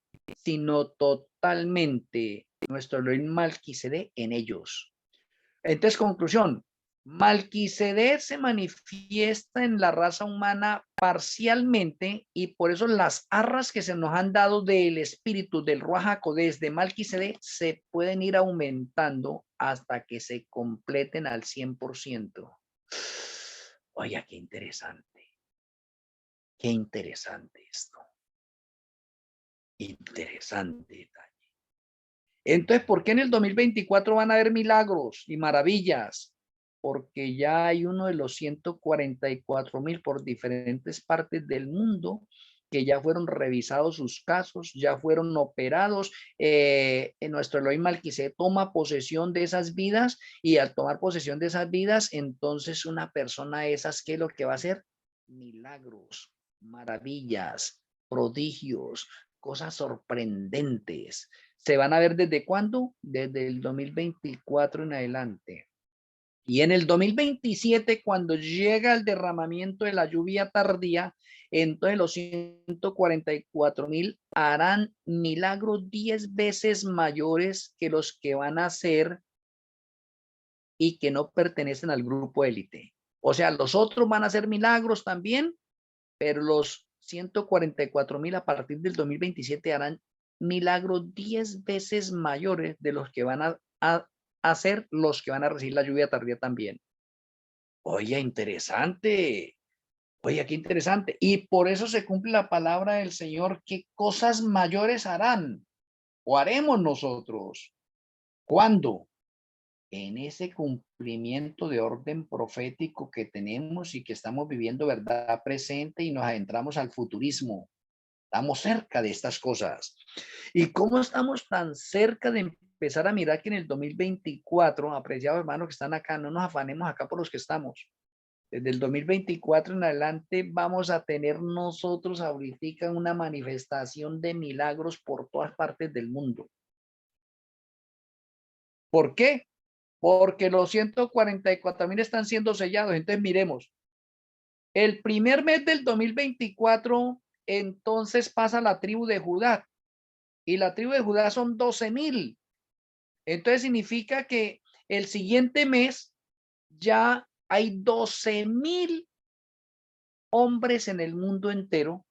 sino totalmente nuestro Elohim Malquisedec en ellos. Entonces, conclusión, Malquisedec se manifiesta en la raza humana parcialmente y por eso las arras que se nos han dado del espíritu del Ruach HaKodesh de Malquisedec se pueden ir aumentando hasta que se completen al 100%. Oye, qué interesante. Qué interesante esto. Interesante. Entonces, ¿por qué en el 2024 van a haber milagros y maravillas? Porque ya hay uno de los 144.000 por diferentes partes del mundo que ya fueron revisados sus casos, ya fueron operados. En nuestro Elohim Malquisedec toma posesión de esas vidas y al tomar posesión de esas vidas, entonces una persona de esas, ¿qué es lo que va a hacer? Milagros, maravillas, prodigios, cosas sorprendentes. ¿Se van a ver desde cuándo? Desde el 2024 en adelante. Y en el 2027, cuando llega el derramamiento de la lluvia tardía, entonces los 144.000 harán milagros 10 veces mayores que los que van a hacer y que no pertenecen al grupo élite. O sea, los otros van a hacer milagros también, pero los 144.000 a partir del 2027 harán milagros 10 veces mayores de los que van a hacer los que van a recibir la lluvia tardía también. Oye, interesante. Oye, qué interesante. Y por eso se cumple la palabra del Señor, ¿qué cosas mayores harán o haremos nosotros? ¿Cuándo? En ese cumplimiento de orden profético que tenemos y que estamos viviendo verdad presente y nos adentramos al futurismo. Estamos cerca de estas cosas. ¿Y cómo estamos tan cerca de empezar a mirar que en el 2024, apreciados hermanos que están acá, no nos afanemos acá por los que estamos? Desde el 2024 en adelante vamos a tener nosotros ahorita una manifestación de milagros por todas partes del mundo. ¿Por qué? Porque los 144,000 están siendo sellados. Entonces miremos, el primer mes del 2024, entonces pasa la tribu de Judá. Y la tribu de Judá son 12,000. Entonces significa que el siguiente mes ya hay 12,000 hombres en el mundo entero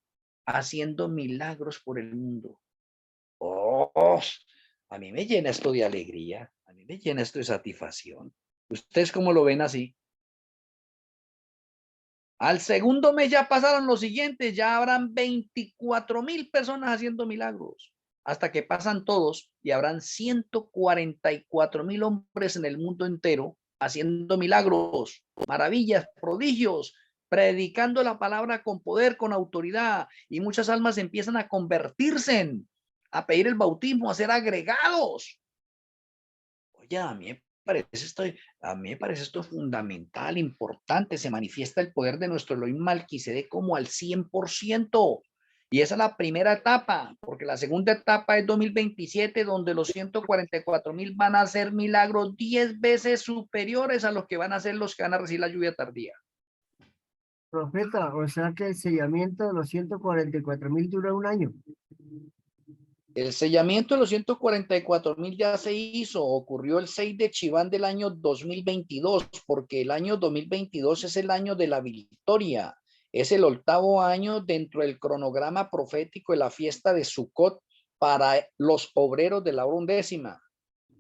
haciendo milagros por el mundo. Oh, a mí me llena esto de alegría, a mí me llena esto de satisfacción. ¿Ustedes cómo lo ven así? Al segundo mes ya pasaron los siguientes, ya habrán 24,000 personas haciendo milagros, hasta que pasan todos y habrán 144,000 hombres en el mundo entero haciendo milagros, maravillas, prodigios, predicando la palabra con poder, con autoridad, y muchas almas empiezan a convertirse, a pedir el bautismo, a ser agregados. Oye, a mí me parece esto fundamental, importante. Se manifiesta el poder de nuestro Elohim Melquisedec como al 100%. Y esa es la primera etapa, porque la segunda etapa es 2027, donde los 144,000 van a hacer milagros 10 veces superiores a los que van a hacer los que van a recibir la lluvia tardía. Profeta, o sea que el sellamiento de los 144,000 dura un año. El sellamiento de los 144,000 ya se hizo, ocurrió el 6 de Chiván del año 2022, porque el año 2022 es el año de la victoria, es el 8º año dentro del cronograma profético de la fiesta de Sucot para los obreros de la hora undécima.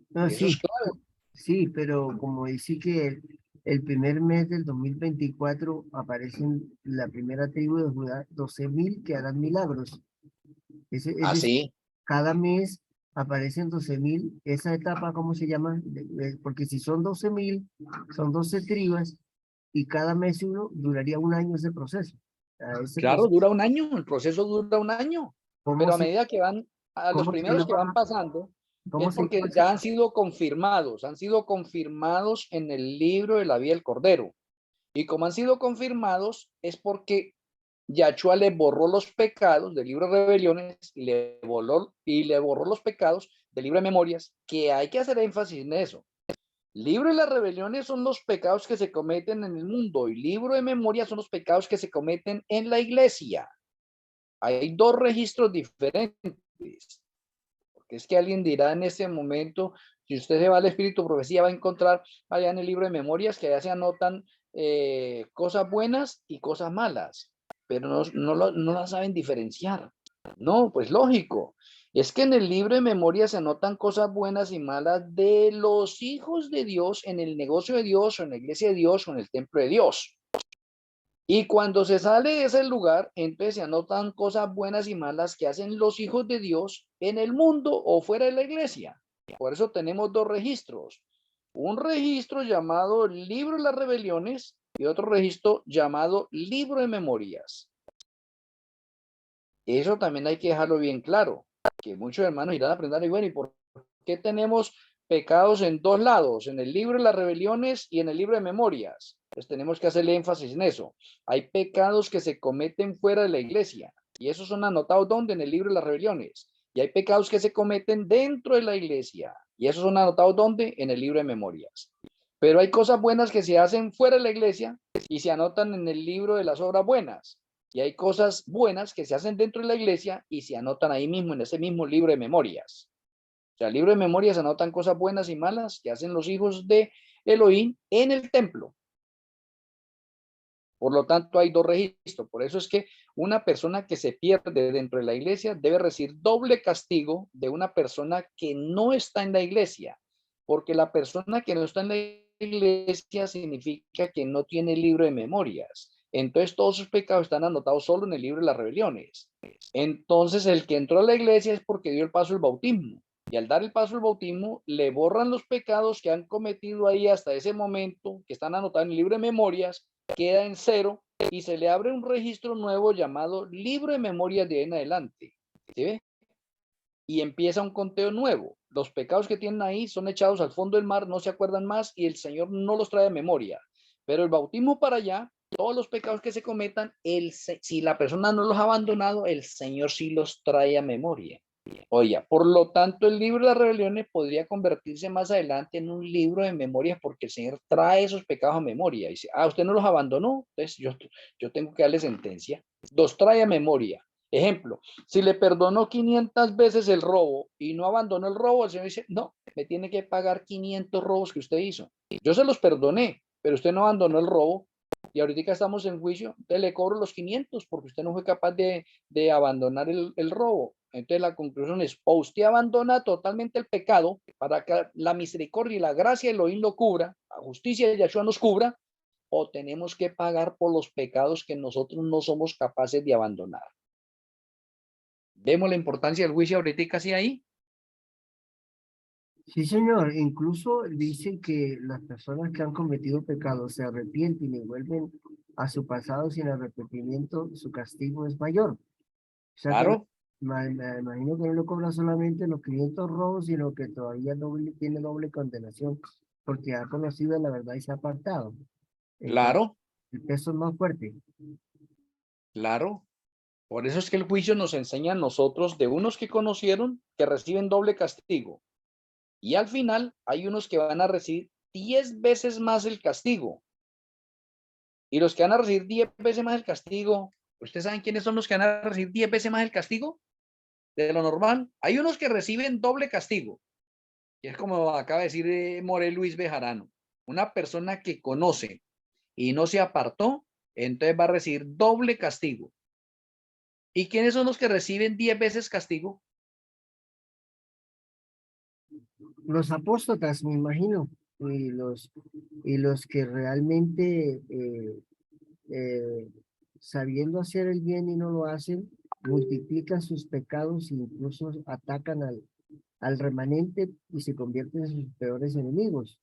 No, Eso sí, es claro. sí, pero como dice que el primer mes del 2024 aparecen la primera tribu de Judá, 12,000 que harán milagros. Es decir, Así. cada mes aparecen 12,000. Esa etapa, ¿cómo se llama? Porque si son 12,000, son 12 tribus y cada mes uno duraría un año ese proceso. Ese Claro, proceso, dura un año, el proceso dura un año, ¿cómo pero a se, medida que van, a los cómo se primeros que van llama? pasando, ¿Cómo es se porque llama ese ya han sido confirmados en el libro de la vida del Cordero. Y como han sido confirmados, es porque Yahshua le borró los pecados del libro de rebeliones y le borró los pecados del libro de memorias, que hay que hacer énfasis en eso. Libro de las rebeliones son los pecados que se cometen en el mundo y libro de memoria son los pecados que se cometen en la iglesia. Hay dos registros diferentes. Porque es que alguien dirá en este momento, si usted se va al Espíritu Profecía, va a encontrar allá en el libro de memorias que allá se anotan cosas buenas y cosas malas, pero no las saben diferenciar. No, pues lógico. Es que en el libro de memoria se anotan cosas buenas y malas de los hijos de Dios en el negocio de Dios o en la iglesia de Dios o en el templo de Dios. Y cuando se sale de ese lugar, entonces se anotan cosas buenas y malas que hacen los hijos de Dios en el mundo o fuera de la iglesia. Por eso tenemos dos registros. Un registro llamado Libro de las Rebeliones y otro registro llamado Libro de Memorias. Eso también hay que dejarlo bien claro, que muchos hermanos irán a aprender, y bueno, ¿y por qué tenemos pecados en dos lados, en el libro de las rebeliones y en el libro de memorias? Pues tenemos que hacerle énfasis en eso. Hay pecados que se cometen fuera de la iglesia y esos son anotados ¿dónde? En el libro de las rebeliones. Y hay pecados que se cometen dentro de la iglesia y esos son anotados ¿dónde? En el libro de memorias. Pero hay cosas buenas que se hacen fuera de la iglesia y se anotan en el libro de las obras buenas. Y hay cosas buenas que se hacen dentro de la iglesia y se anotan ahí mismo, en ese mismo libro de memorias. O sea, el libro de memorias se anotan cosas buenas y malas que hacen los hijos de Elohim en el templo. Por lo tanto, hay dos registros. Por eso es que una persona que se pierde dentro de la iglesia debe recibir doble castigo de una persona que no está en la iglesia. Porque la persona que no está en la iglesia significa que no tiene libro de memorias. Entonces todos sus pecados están anotados solo en el libro de las rebeliones. Entonces el que entró a la iglesia es porque dio el paso del bautismo. Y al dar el paso del bautismo, le borran los pecados que han cometido ahí hasta ese momento, que están anotados en el libro de memorias, queda en cero y se le abre un registro nuevo llamado libro de memorias de ahí en adelante. ¿Sí ve? Y empieza un conteo nuevo. Los pecados que tienen ahí son echados al fondo del mar, no se acuerdan más y el Señor no los trae a memoria. Pero el bautismo para allá, todos los pecados que se cometan, si la persona no los ha abandonado, el Señor sí los trae a memoria. Oye, por lo tanto, el libro de las rebeliones podría convertirse más adelante en un libro de memorias porque el Señor trae esos pecados a memoria. Y dice, usted no los abandonó, entonces yo tengo que darle sentencia. Los trae a memoria. Ejemplo, si le perdonó 500 veces el robo y no abandonó el robo, el Señor dice, no, me tiene que pagar 500 robos que usted hizo. Yo se los perdoné, pero usted no abandonó el robo y ahorita estamos en juicio, entonces le cobro los 500 porque usted no fue capaz de abandonar el robo. Entonces la conclusión es, o usted abandona totalmente el pecado para que la misericordia y la gracia de Elohim lo cubra, la justicia de Yahshua nos cubra, o tenemos que pagar por los pecados que nosotros no somos capaces de abandonar. ¿Vemos la importancia del juicio ahorita así ahí? Sí, señor. Incluso dicen que las personas que han cometido pecados se arrepienten y vuelven a su pasado sin arrepentimiento, su castigo es mayor. O sea que Claro, me imagino que no le cobra solamente los 500 robos, sino que todavía tiene doble condenación, porque ha conocido la verdad y se ha apartado. Entonces, claro, el peso es más fuerte. claro. Por eso es que el juicio nos enseña a nosotros de unos que conocieron que reciben doble castigo. Y al final hay unos que van a recibir 10 veces más el castigo. Y los que van a recibir 10 veces más el castigo, ¿ustedes saben quiénes son los que van a recibir 10 veces más el castigo de lo normal? Hay unos que reciben doble castigo. Y es como acaba de decir Morel Luis Bejarano. Una persona que conoce y no se apartó, entonces va a recibir doble castigo. ¿Y quiénes son los que reciben 10 veces castigo? Los apóstatas, me imagino, y los que realmente eh, sabiendo hacer el bien y no lo hacen, multiplican sus pecados e incluso atacan al remanente y se convierten en sus peores enemigos.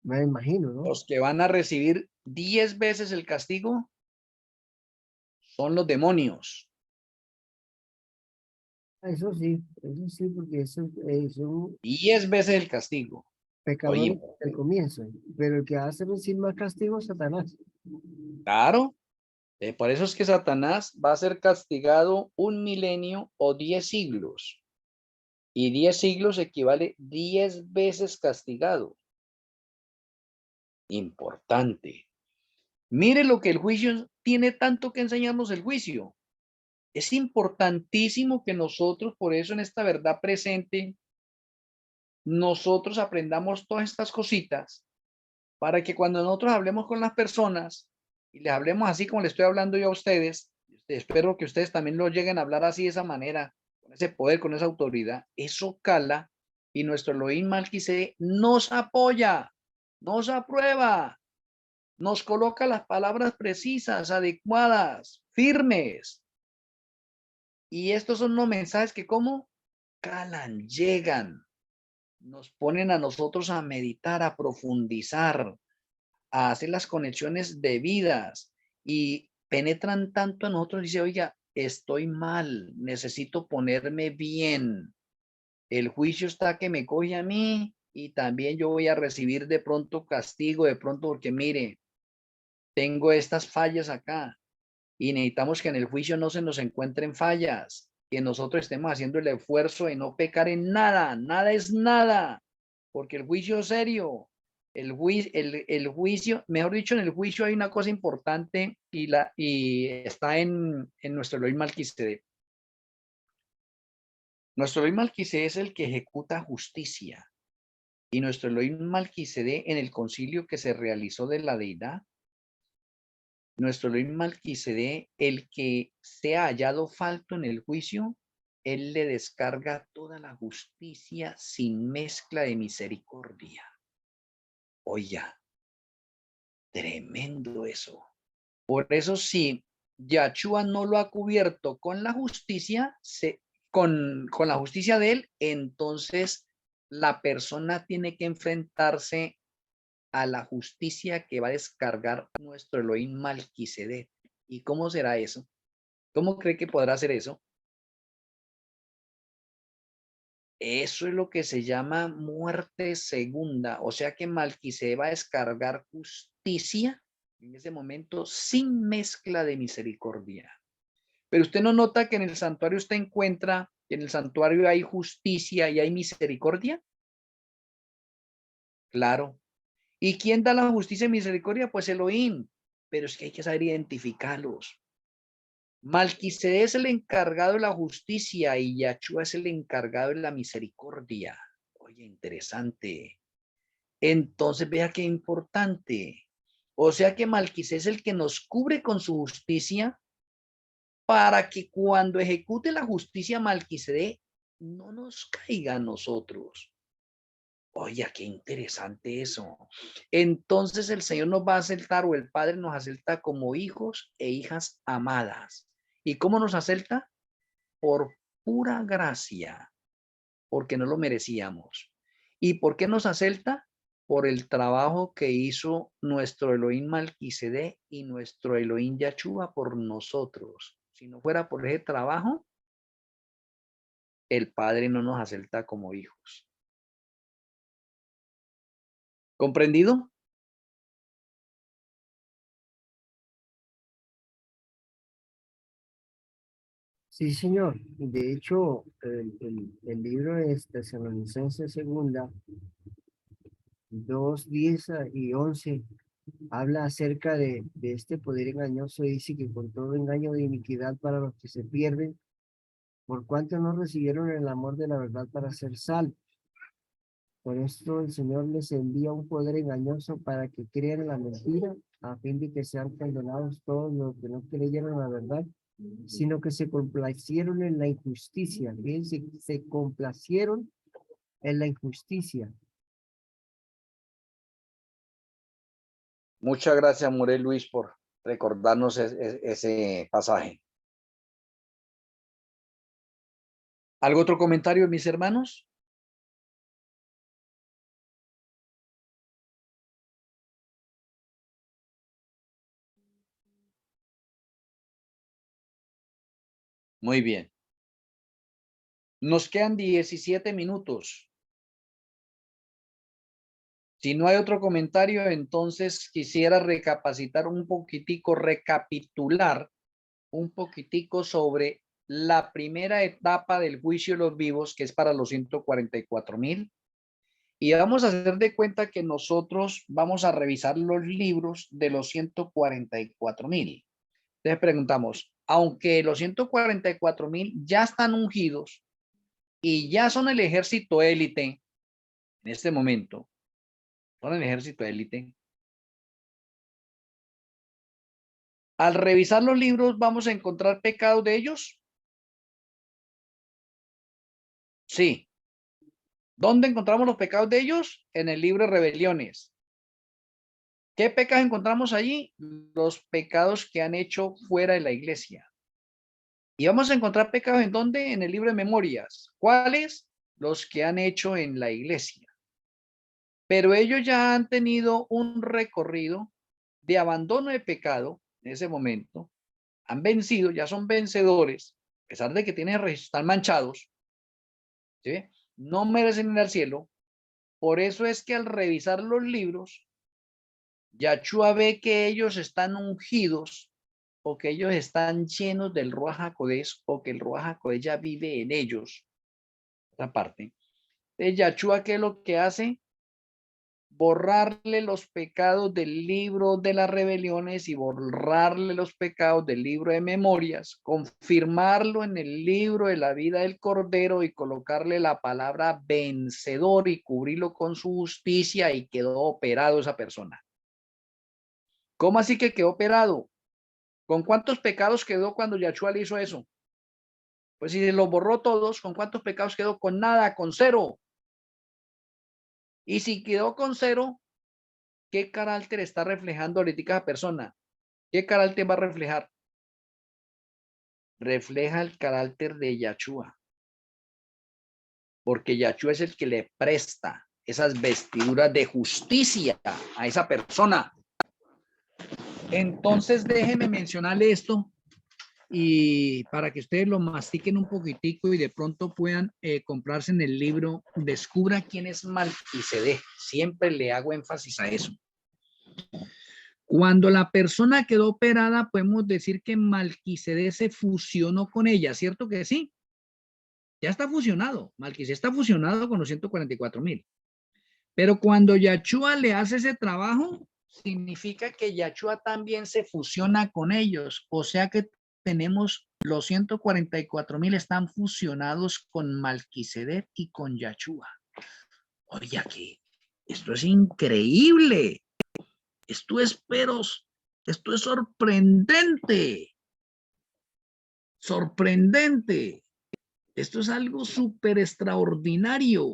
Me imagino, ¿no? Los que van a recibir 10 veces el castigo son los demonios. Eso sí, porque son 10 veces el castigo. pecadores Oye, al comienzo, pero el que hace recibir más castigo es Satanás. claro. Por eso es que Satanás va a ser castigado 1 milenio o 10 siglos. Y 10 siglos equivale 10 veces castigado. Importante. Mire lo que el juicio tiene tanto que enseñarnos el juicio. Es importantísimo que nosotros, por eso en esta verdad presente, nosotros aprendamos todas estas cositas para que cuando nosotros hablemos con las personas y les hablemos así como le estoy hablando yo a ustedes, espero que ustedes también lo lleguen a hablar así de esa manera, con ese poder, con esa autoridad, eso cala y nuestro Elohim Malquisedec nos apoya, nos aprueba, nos coloca las palabras precisas, adecuadas, firmes. Y estos son los mensajes que como calan, llegan, nos ponen a nosotros a meditar, a profundizar, a hacer las conexiones debidas y penetran tanto en nosotros y dice, oiga, estoy mal, necesito ponerme bien. El juicio está que me coge a mí y también yo voy a recibir de pronto castigo, de pronto porque mire, tengo estas fallas acá y necesitamos que en el juicio no se nos encuentren fallas, que nosotros estemos haciendo el esfuerzo de no pecar en nada, nada es nada, porque el juicio es serio. El juicio, mejor dicho, en el juicio hay una cosa importante y está en nuestro Elohim Malquisedec. Nuestro Elohim Malquisedec es el que ejecuta justicia y nuestro Elohim Malquisedec en el concilio que se realizó de la deidad, nuestro Elohim Malquisedec, el que sea hallado falto en el juicio, él le descarga toda la justicia sin mezcla de misericordia. Oiga, Tremendo eso. Por eso si Yahshua no lo ha cubierto con la justicia, con la justicia de él, entonces la persona tiene que enfrentarse a la justicia que va a descargar nuestro Elohim Malquisedec. ¿Y cómo será eso? ¿Cómo cree que podrá hacer eso? Eso es lo que se llama muerte segunda. O sea que Malquisedec va a descargar justicia en ese momento sin mezcla de misericordia. Pero usted no nota que en el santuario usted encuentra que en el santuario hay justicia y hay misericordia. Claro. ¿Y quién da la justicia y misericordia? Pues Elohim. Pero es que hay que saber identificarlos. Malquisedec es el encargado de la justicia y Yahshua es el encargado de la misericordia. Oye, interesante. Entonces, vea qué importante. O sea que Malquisedec es el que nos cubre con su justicia para que cuando ejecute la justicia Malquisedec no nos caiga a nosotros. Oye, qué interesante eso. Entonces el Señor nos va a aceptar o el Padre nos acepta como hijos e hijas amadas. ¿Y cómo nos acepta? Por pura gracia, porque no lo merecíamos. ¿Y por qué nos acepta? Por el trabajo que hizo nuestro Elohim Malquisedec y nuestro Elohim Yahshua por nosotros. Si no fuera por ese trabajo, el Padre no nos acepta como hijos. ¿Comprendido? Sí, señor. De hecho, el libro de Tesalonicenses segunda, 2, 10 y 11, habla acerca de este poder engañoso. Dice que con todo engaño de iniquidad para los que se pierden, por cuanto no recibieron el amor de la verdad para ser salvos. Por esto el Señor les envía un poder engañoso para que crean en la mentira, a fin de que sean condenados todos los que no creyeron la verdad, sino que se complacieron en la injusticia. Fíjense, se complacieron en la injusticia. Muchas gracias, Morel Luis, por recordarnos ese pasaje. ¿Algo otro comentario, mis hermanos? Muy bien. Nos quedan 17 minutos. Si no hay otro comentario, entonces quisiera recapitular un poquitico sobre la primera etapa del juicio de los vivos, que es para los 144,000. Y vamos a hacer de cuenta que nosotros vamos a revisar los libros de los 144,000. Entonces preguntamos, aunque los 144,000 ya están ungidos y ya son el ejército élite en este momento, son el ejército élite. Al revisar los libros, ¿vamos a encontrar pecados de ellos? Sí. ¿Dónde encontramos los pecados de ellos? En el libro de Rebeliones. ¿Qué pecados encontramos allí? Los pecados que han hecho fuera de la iglesia. Y vamos a encontrar pecados ¿en dónde? En el libro de Memorias. ¿Cuáles? Los que han hecho en la iglesia. Pero ellos ya han tenido un recorrido de abandono de pecado en ese momento. Han vencido, ya son vencedores, a pesar de que están manchados, ¿sí? No merecen ir al cielo. Por eso es que al revisar los libros, Yahshua ve que ellos están ungidos o que ellos están llenos del Ruach HaKodesh o que el Ruach HaKodesh ya vive en ellos. Esa parte. Entonces, Yahshua, ¿qué es lo que hace? Borrarle los pecados del libro de las rebeliones y borrarle los pecados del libro de memorias, confirmarlo en el libro de la vida del Cordero y colocarle la palabra vencedor y cubrirlo con su justicia y quedó operado esa persona. ¿Cómo así que quedó operado? ¿Con cuántos pecados quedó cuando Yahshua le hizo eso? Pues si los borró todos, ¿con cuántos pecados quedó? Con nada, con 0. Y si quedó con 0, ¿qué carácter está reflejando ahorita esa persona? ¿Qué carácter va a reflejar? Refleja el carácter de Yachua. Porque Yachua es el que le presta esas vestiduras de justicia a esa persona. Entonces déjeme mencionarle esto y para que ustedes lo mastiquen un poquitico y de pronto puedan comprarse en el libro Descubra quién es Malquisedec. Siempre le hago énfasis a eso. Cuando la persona quedó operada, podemos decir que Malquisedec se fusionó con ella, ¿cierto que sí? Ya está fusionado. Malquisedec está fusionado con los 144,000. Pero cuando Yachua le hace ese trabajo, significa que Yachua también se fusiona con ellos. O sea que tenemos los 144,000 están fusionados con Malquisedec y con Yachua. Oye, aquí, esto es increíble. Esto es sorprendente. Sorprendente. Esto es algo súper extraordinario.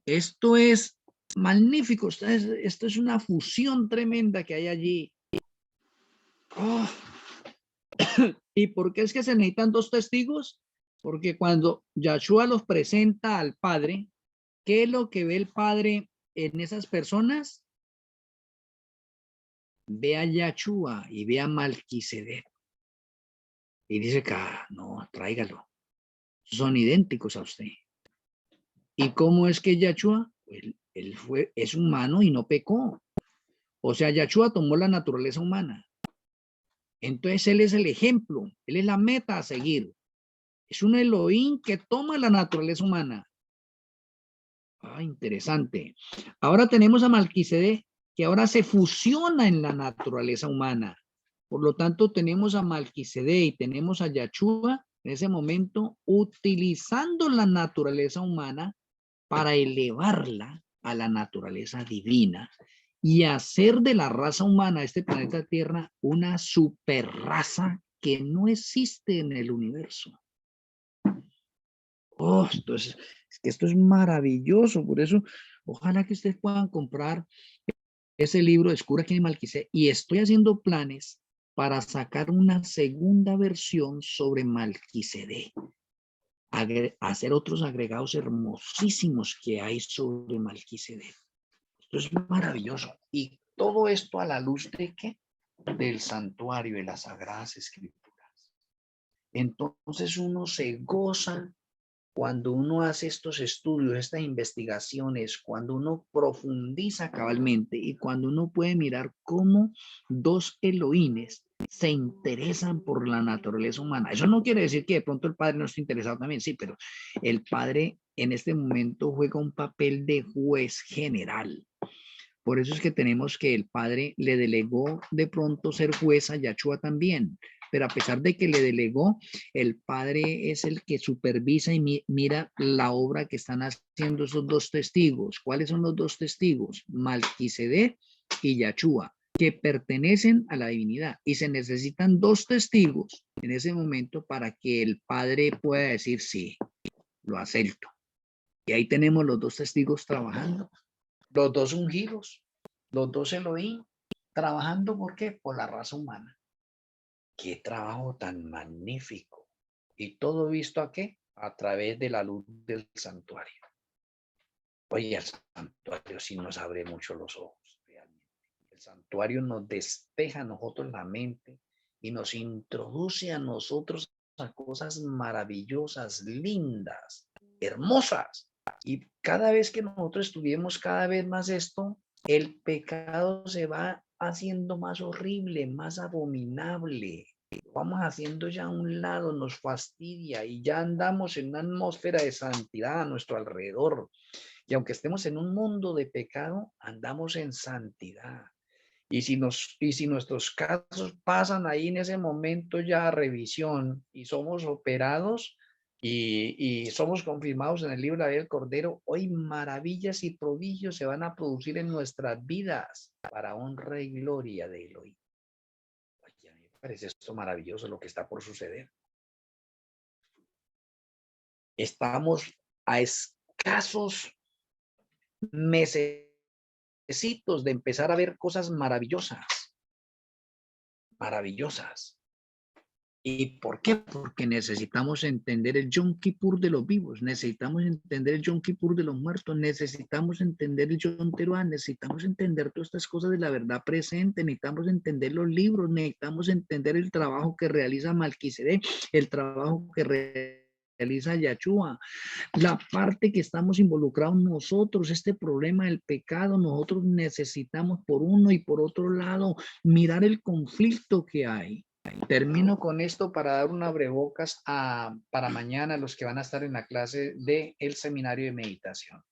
Esto es magnífico. Esto es una fusión tremenda que hay allí. Oh. ¿Y por qué es que se necesitan dos testigos? Porque cuando Yachua los presenta al Padre, ¿qué es lo que ve el Padre en esas personas? Ve a Yachua y ve a Malquisedec. Y dice que no, tráigalo. Son idénticos a usted. ¿Y cómo es que Yachua? Es humano y no pecó. O sea, Yachua tomó la naturaleza humana. Entonces él es el ejemplo, él es la meta a seguir. Es un Elohim que toma la naturaleza humana. Ah, interesante. Ahora tenemos a Malquisedec, que ahora se fusiona en la naturaleza humana. Por lo tanto, tenemos a Malquisedec y tenemos a Yachua en ese momento utilizando la naturaleza humana para elevarla a la naturaleza divina y hacer de la raza humana, este planeta Tierra, una super raza que no existe en el universo. Oh, es que esto es maravilloso, por eso ojalá que ustedes puedan comprar ese libro, Descubra quién es Malquisedec, y estoy haciendo planes para sacar una segunda versión sobre Malquisedec, hacer otros agregados hermosísimos que hay sobre Malquisedec. Esto es maravilloso. Y todo esto a la luz de ¿qué? Del santuario, de las sagradas escrituras. Entonces uno se goza cuando uno hace estos estudios, estas investigaciones, cuando uno profundiza cabalmente y cuando uno puede mirar cómo dos Elohines se interesan por la naturaleza humana. Eso no quiere decir que de pronto el Padre no esté interesado también, sí, pero el Padre en este momento juega un papel de juez general. Por eso es que tenemos que el Padre le delegó de pronto ser juez a Yachua también, pero a pesar de que le delegó, el Padre es el que supervisa y mira la obra que están haciendo esos dos testigos. ¿Cuáles son los dos testigos? Malquisedec y Yachua, que pertenecen a la divinidad. Y se necesitan dos testigos en ese momento para que el Padre pueda decir sí, lo acepto. Y ahí tenemos los dos testigos trabajando. Los dos ungidos, los dos Elohim, trabajando ¿por qué? Por la raza humana. Qué trabajo tan magnífico. Y todo visto ¿a qué? A través de la luz del santuario. Oye, el santuario sí nos abre mucho los ojos, realmente. El santuario nos despeja a nosotros la mente y nos introduce a nosotros a cosas maravillosas, lindas, hermosas. Y cada vez que nosotros estudiemos cada vez más esto, el pecado se va haciendo más horrible, más abominable. Vamos haciendo ya a un lado, nos fastidia y ya andamos en una atmósfera de santidad a nuestro alrededor. Y aunque estemos en un mundo de pecado, andamos en santidad. Y si nuestros casos pasan ahí en ese momento ya a revisión y somos operados y somos confirmados en el libro del Cordero, hoy maravillas y prodigios se van a producir en nuestras vidas para honra y gloria de Elohim. Oye, a mí me parece esto maravilloso lo que está por suceder. Estamos escasos mesecitos de empezar a ver cosas maravillosas. Maravillosas. ¿Y por qué? Porque necesitamos entender el Yom Kippur de los vivos, necesitamos entender el Yom Kippur de los muertos, necesitamos entender el Yom Teruah, necesitamos entender todas estas cosas de la verdad presente, necesitamos entender los libros, necesitamos entender el trabajo que realiza Malquisedec, el trabajo que realiza Yahshua, la parte que estamos involucrados nosotros, este problema del pecado, nosotros necesitamos por uno y por otro lado mirar el conflicto que hay. Termino con esto para dar un abrebocas para mañana los que van a estar en la clase del seminario de meditación.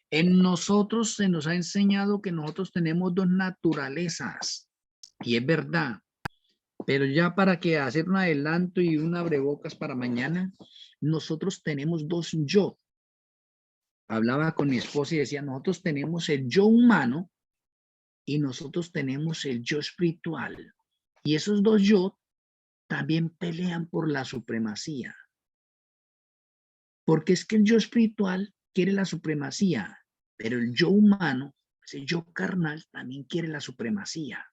En nosotros se nos ha enseñado que nosotros tenemos dos naturalezas y es verdad, pero ya para que hacer un adelanto y un abrebocas para mañana, nosotros tenemos dos yo. Hablaba con mi esposa y decía, nosotros tenemos el yo humano y nosotros tenemos el yo espiritual. Y esos dos yo también pelean por la supremacía. Porque es que el yo espiritual quiere la supremacía, pero el yo humano, ese yo carnal, también quiere la supremacía.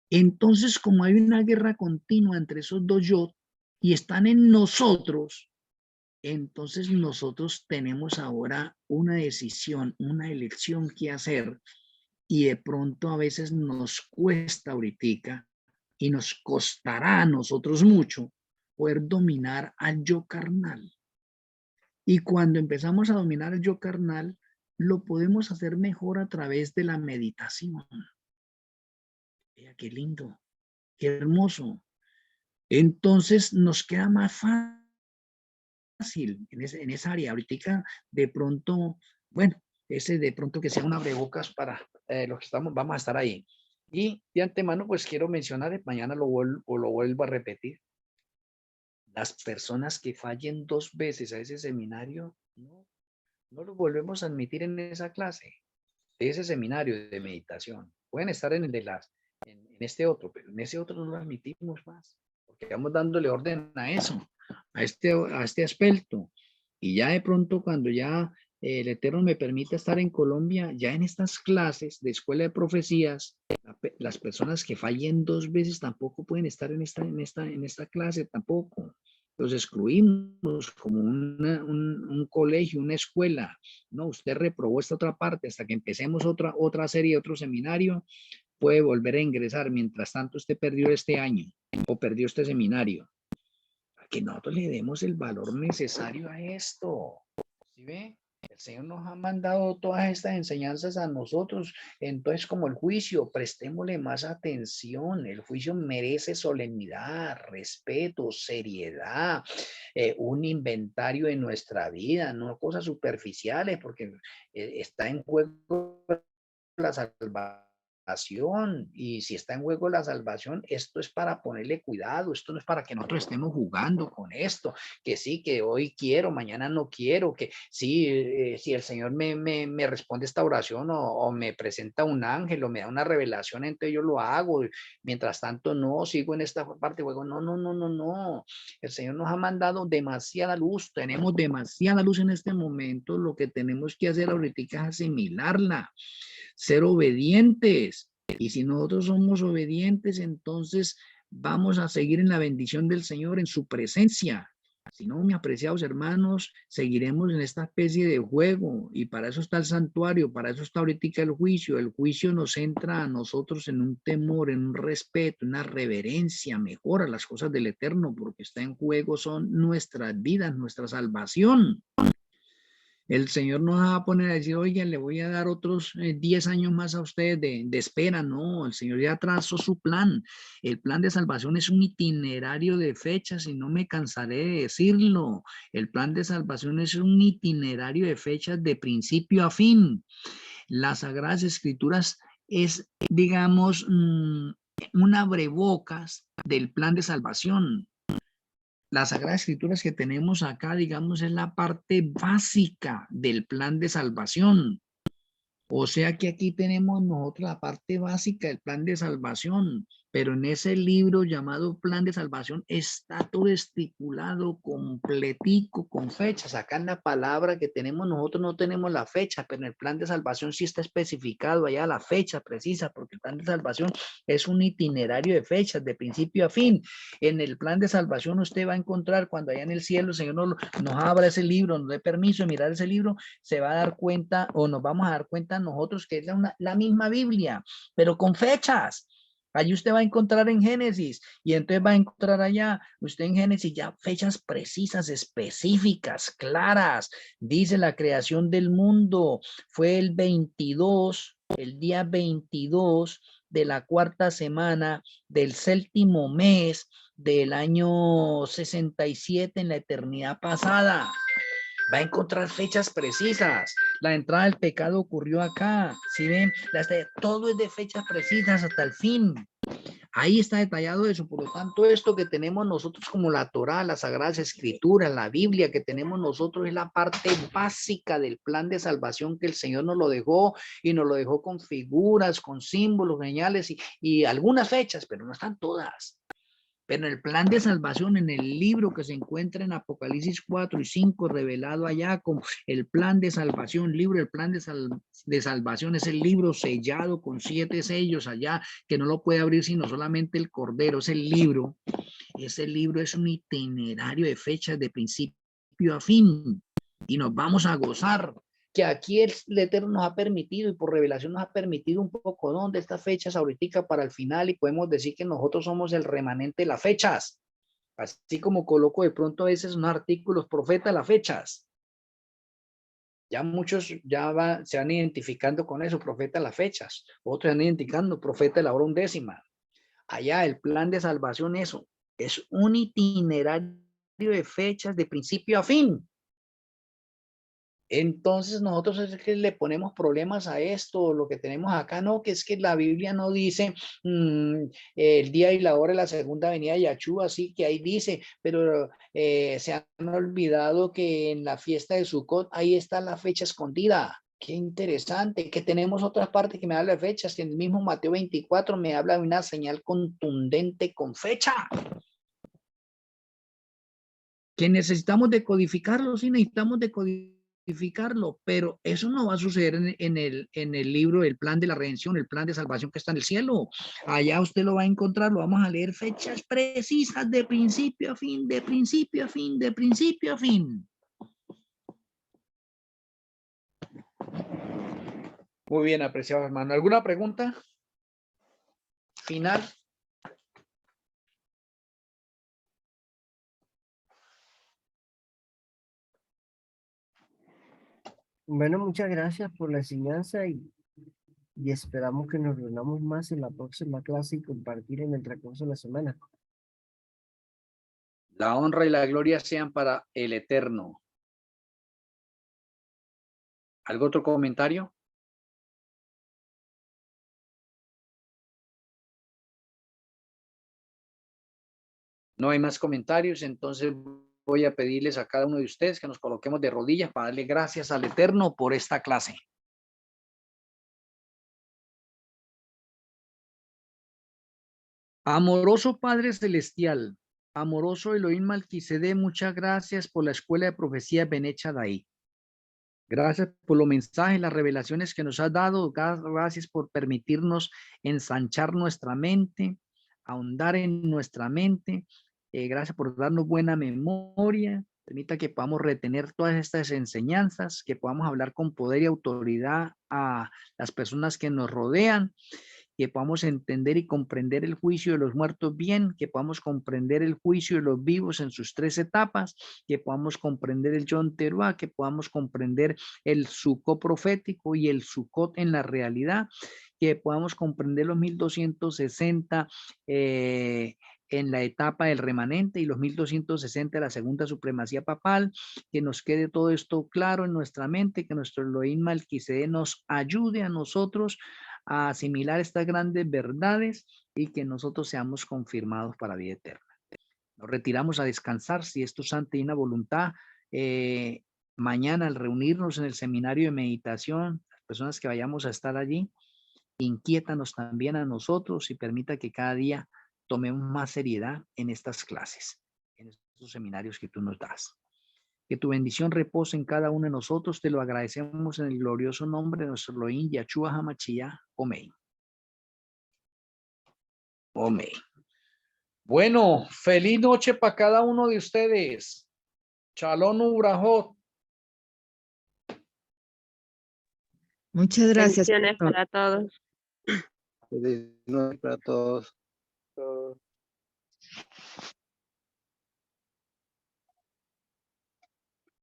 Entonces, como hay una guerra continua entre esos dos yo y están en nosotros, entonces nosotros tenemos ahora una decisión, una elección que hacer. Y de pronto a veces nos cuesta ahorita y nos costará a nosotros mucho poder dominar al yo carnal. Y cuando empezamos a dominar el yo carnal, lo podemos hacer mejor a través de la meditación. Vea qué lindo, qué hermoso. Entonces nos queda más fácil en esa área. Ahorita de pronto, bueno, ese de pronto que sea un abrebocas para los que vamos a estar ahí. Y de antemano, pues quiero mencionar, mañana lo vuelvo a repetir, las personas que fallen 2 veces a ese seminario, no lo volvemos a admitir en esa clase, de ese seminario de meditación. Pueden estar en el de en este otro, pero en ese otro no lo admitimos más, porque vamos dándole orden a eso, a este aspecto. Y ya de pronto cuando ya el Eterno me permite estar en Colombia, ya en estas clases de escuela de profecías, las personas que fallen 2 veces tampoco pueden estar en esta clase, tampoco. Los excluimos como un colegio, una escuela. No, usted reprobó esta otra parte hasta que empecemos otra serie, otro seminario, puede volver a ingresar. Mientras tanto, usted perdió este año o perdió este seminario. Para que nosotros le demos el valor necesario a esto. ¿Sí ve? El Señor nos ha mandado todas estas enseñanzas a nosotros. Entonces, como el juicio, prestémosle más atención. El juicio merece solemnidad, respeto, seriedad, un inventario de nuestra vida, no cosas superficiales, porque está en juego la salvación. Y si está en juego la salvación, esto es para ponerle cuidado, esto no es para que nosotros estemos jugando con esto, que sí, que hoy quiero, mañana no quiero, que sí, si el Señor me responde esta oración o me presenta un ángel o me da una revelación, entonces yo lo hago, mientras tanto no, sigo en esta parte de juego, no, el Señor nos ha mandado demasiada luz, tenemos demasiada luz en este momento, lo que tenemos que hacer ahorita es asimilarla, ser obedientes. Y si nosotros somos obedientes, entonces vamos a seguir en la bendición del Señor, en su presencia. Si no, mis apreciados hermanos, seguiremos en esta especie de juego. Y para eso está el santuario, para eso está ahorita el juicio. El juicio nos entra a nosotros en un temor, en un respeto, una reverencia, mejora las cosas del Eterno, porque está en juego, son nuestras vidas, nuestra salvación. El Señor nos va a poner a decir, oigan, le voy a dar otros 10 años más a usted de espera. No, el Señor ya trazó su plan. El plan de salvación es un itinerario de fechas y no me cansaré de decirlo. El plan de salvación es un itinerario de fechas de principio a fin. Las Sagradas Escrituras es, digamos, un abrebocas del plan de salvación. Las Sagradas Escrituras que tenemos acá, digamos, es la parte básica del plan de salvación. O sea que aquí tenemos nosotros la parte básica del plan de salvación. Pero en ese libro llamado Plan de Salvación está todo estipulado completico con fechas. Acá en la palabra que tenemos nosotros no tenemos la fecha, pero en el Plan de Salvación sí está especificado allá la fecha precisa, porque el Plan de Salvación es un itinerario de fechas de principio a fin. En el Plan de Salvación usted va a encontrar cuando allá en el cielo el Señor nos abra ese libro, nos dé permiso de mirar ese libro, se va a dar cuenta o nos vamos a dar cuenta nosotros que es la misma Biblia, pero con fechas. Allí usted va a encontrar en Génesis y entonces va a encontrar allá, usted en Génesis ya fechas precisas, específicas, claras. Dice la creación del mundo fue el 22, el día 22 de la cuarta semana del séptimo mes del año 67 en la eternidad pasada. Va a encontrar fechas precisas. La entrada del pecado ocurrió acá. ¿Sí ven? Todo es de fechas precisas hasta el fin. Ahí está detallado eso. Por lo tanto, esto que tenemos nosotros como la Torá, las Sagradas Escrituras, la Biblia que tenemos nosotros es la parte básica del plan de salvación que el Señor nos lo dejó y nos lo dejó con figuras, con símbolos, señales y algunas fechas, pero no están todas. Pero en el plan de salvación, en el libro que se encuentra en Apocalipsis 4 y 5, revelado allá como el plan de salvación, libro, el plan de salvación es el libro sellado con 7 sellos allá, que no lo puede abrir sino solamente el Cordero, es el libro. Ese libro es un itinerario de fechas de principio a fin y nos vamos a gozar. Que aquí el Eterno nos ha permitido y por revelación nos ha permitido un poco de estas fechas ahorita para el final y podemos decir que nosotros somos el remanente de las fechas. Así como coloco de pronto a veces unos artículos, profeta las fechas. Ya muchos se van identificando con eso, profeta las fechas. Otros se van identificando, profeta de la hora undécima. Allá el plan de salvación, eso es un itinerario de fechas de principio a fin. Entonces nosotros es que le ponemos problemas a esto, lo que tenemos acá, no, que es que la Biblia no dice el día y la hora de la segunda venida de Yahshua, así que ahí dice, pero se han olvidado que en la fiesta de Sukkot ahí está la fecha escondida. Qué interesante, que tenemos otras partes que me hablan de fechas, que en el mismo Mateo 24 me habla de una señal contundente con fecha. Que necesitamos decodificarlo, sí necesitamos decodificarlo, pero eso no va a suceder en el libro, el plan de la redención, el plan de salvación que está en el cielo. Allá usted lo va a encontrar, lo vamos a leer fechas precisas de principio a fin, de principio a fin, de principio a fin. Muy bien, apreciado hermano. ¿Alguna pregunta final? Bueno, muchas gracias por la enseñanza y esperamos que nos reunamos más en la próxima clase y compartir en el transcurso de la semana. La honra y la gloria sean para el Eterno. ¿Algún otro comentario? No hay más comentarios, entonces voy a pedirles a cada uno de ustedes que nos coloquemos de rodillas para darle gracias al Eterno por esta clase. Amoroso Padre Celestial, amoroso Elohim Malquisedec, muchas gracias por la escuela de profecía Benet Shaddai. Gracias por los mensajes, las revelaciones que nos has dado. Gracias por permitirnos ensanchar nuestra mente, ahondar en nuestra mente. Gracias por darnos buena memoria. Permita que podamos retener todas estas enseñanzas, que podamos hablar con poder y autoridad a las personas que nos rodean, que podamos entender y comprender el juicio de los muertos bien, que podamos comprender el juicio de los vivos en sus 3 etapas, que podamos comprender el Yom Teruah, que podamos comprender el Sukkot profético y el Sukkot en la realidad, que podamos comprender los 1260 en la etapa del remanente y los 1260 de la segunda supremacía papal, que nos quede todo esto claro en nuestra mente, que nuestro Elohim Malquisedec nos ayude a nosotros a asimilar estas grandes verdades y que nosotros seamos confirmados para vida eterna. Nos retiramos a descansar, si es tu santa y divina voluntad. Mañana al reunirnos en el seminario de meditación, las personas que vayamos a estar allí, inquiétanos también a nosotros y permita que cada día tomemos más seriedad en estas clases, en estos seminarios que tú nos das. Que tu bendición repose en cada uno de nosotros. Te lo agradecemos en el glorioso nombre de nuestro Elohim, Yahshua HaMashiach. Amén. Amén. Bueno, feliz noche para cada uno de ustedes. Shalom Ubrajot. Muchas gracias. Bendiciones pastor. para todos. Feliz noche para todos.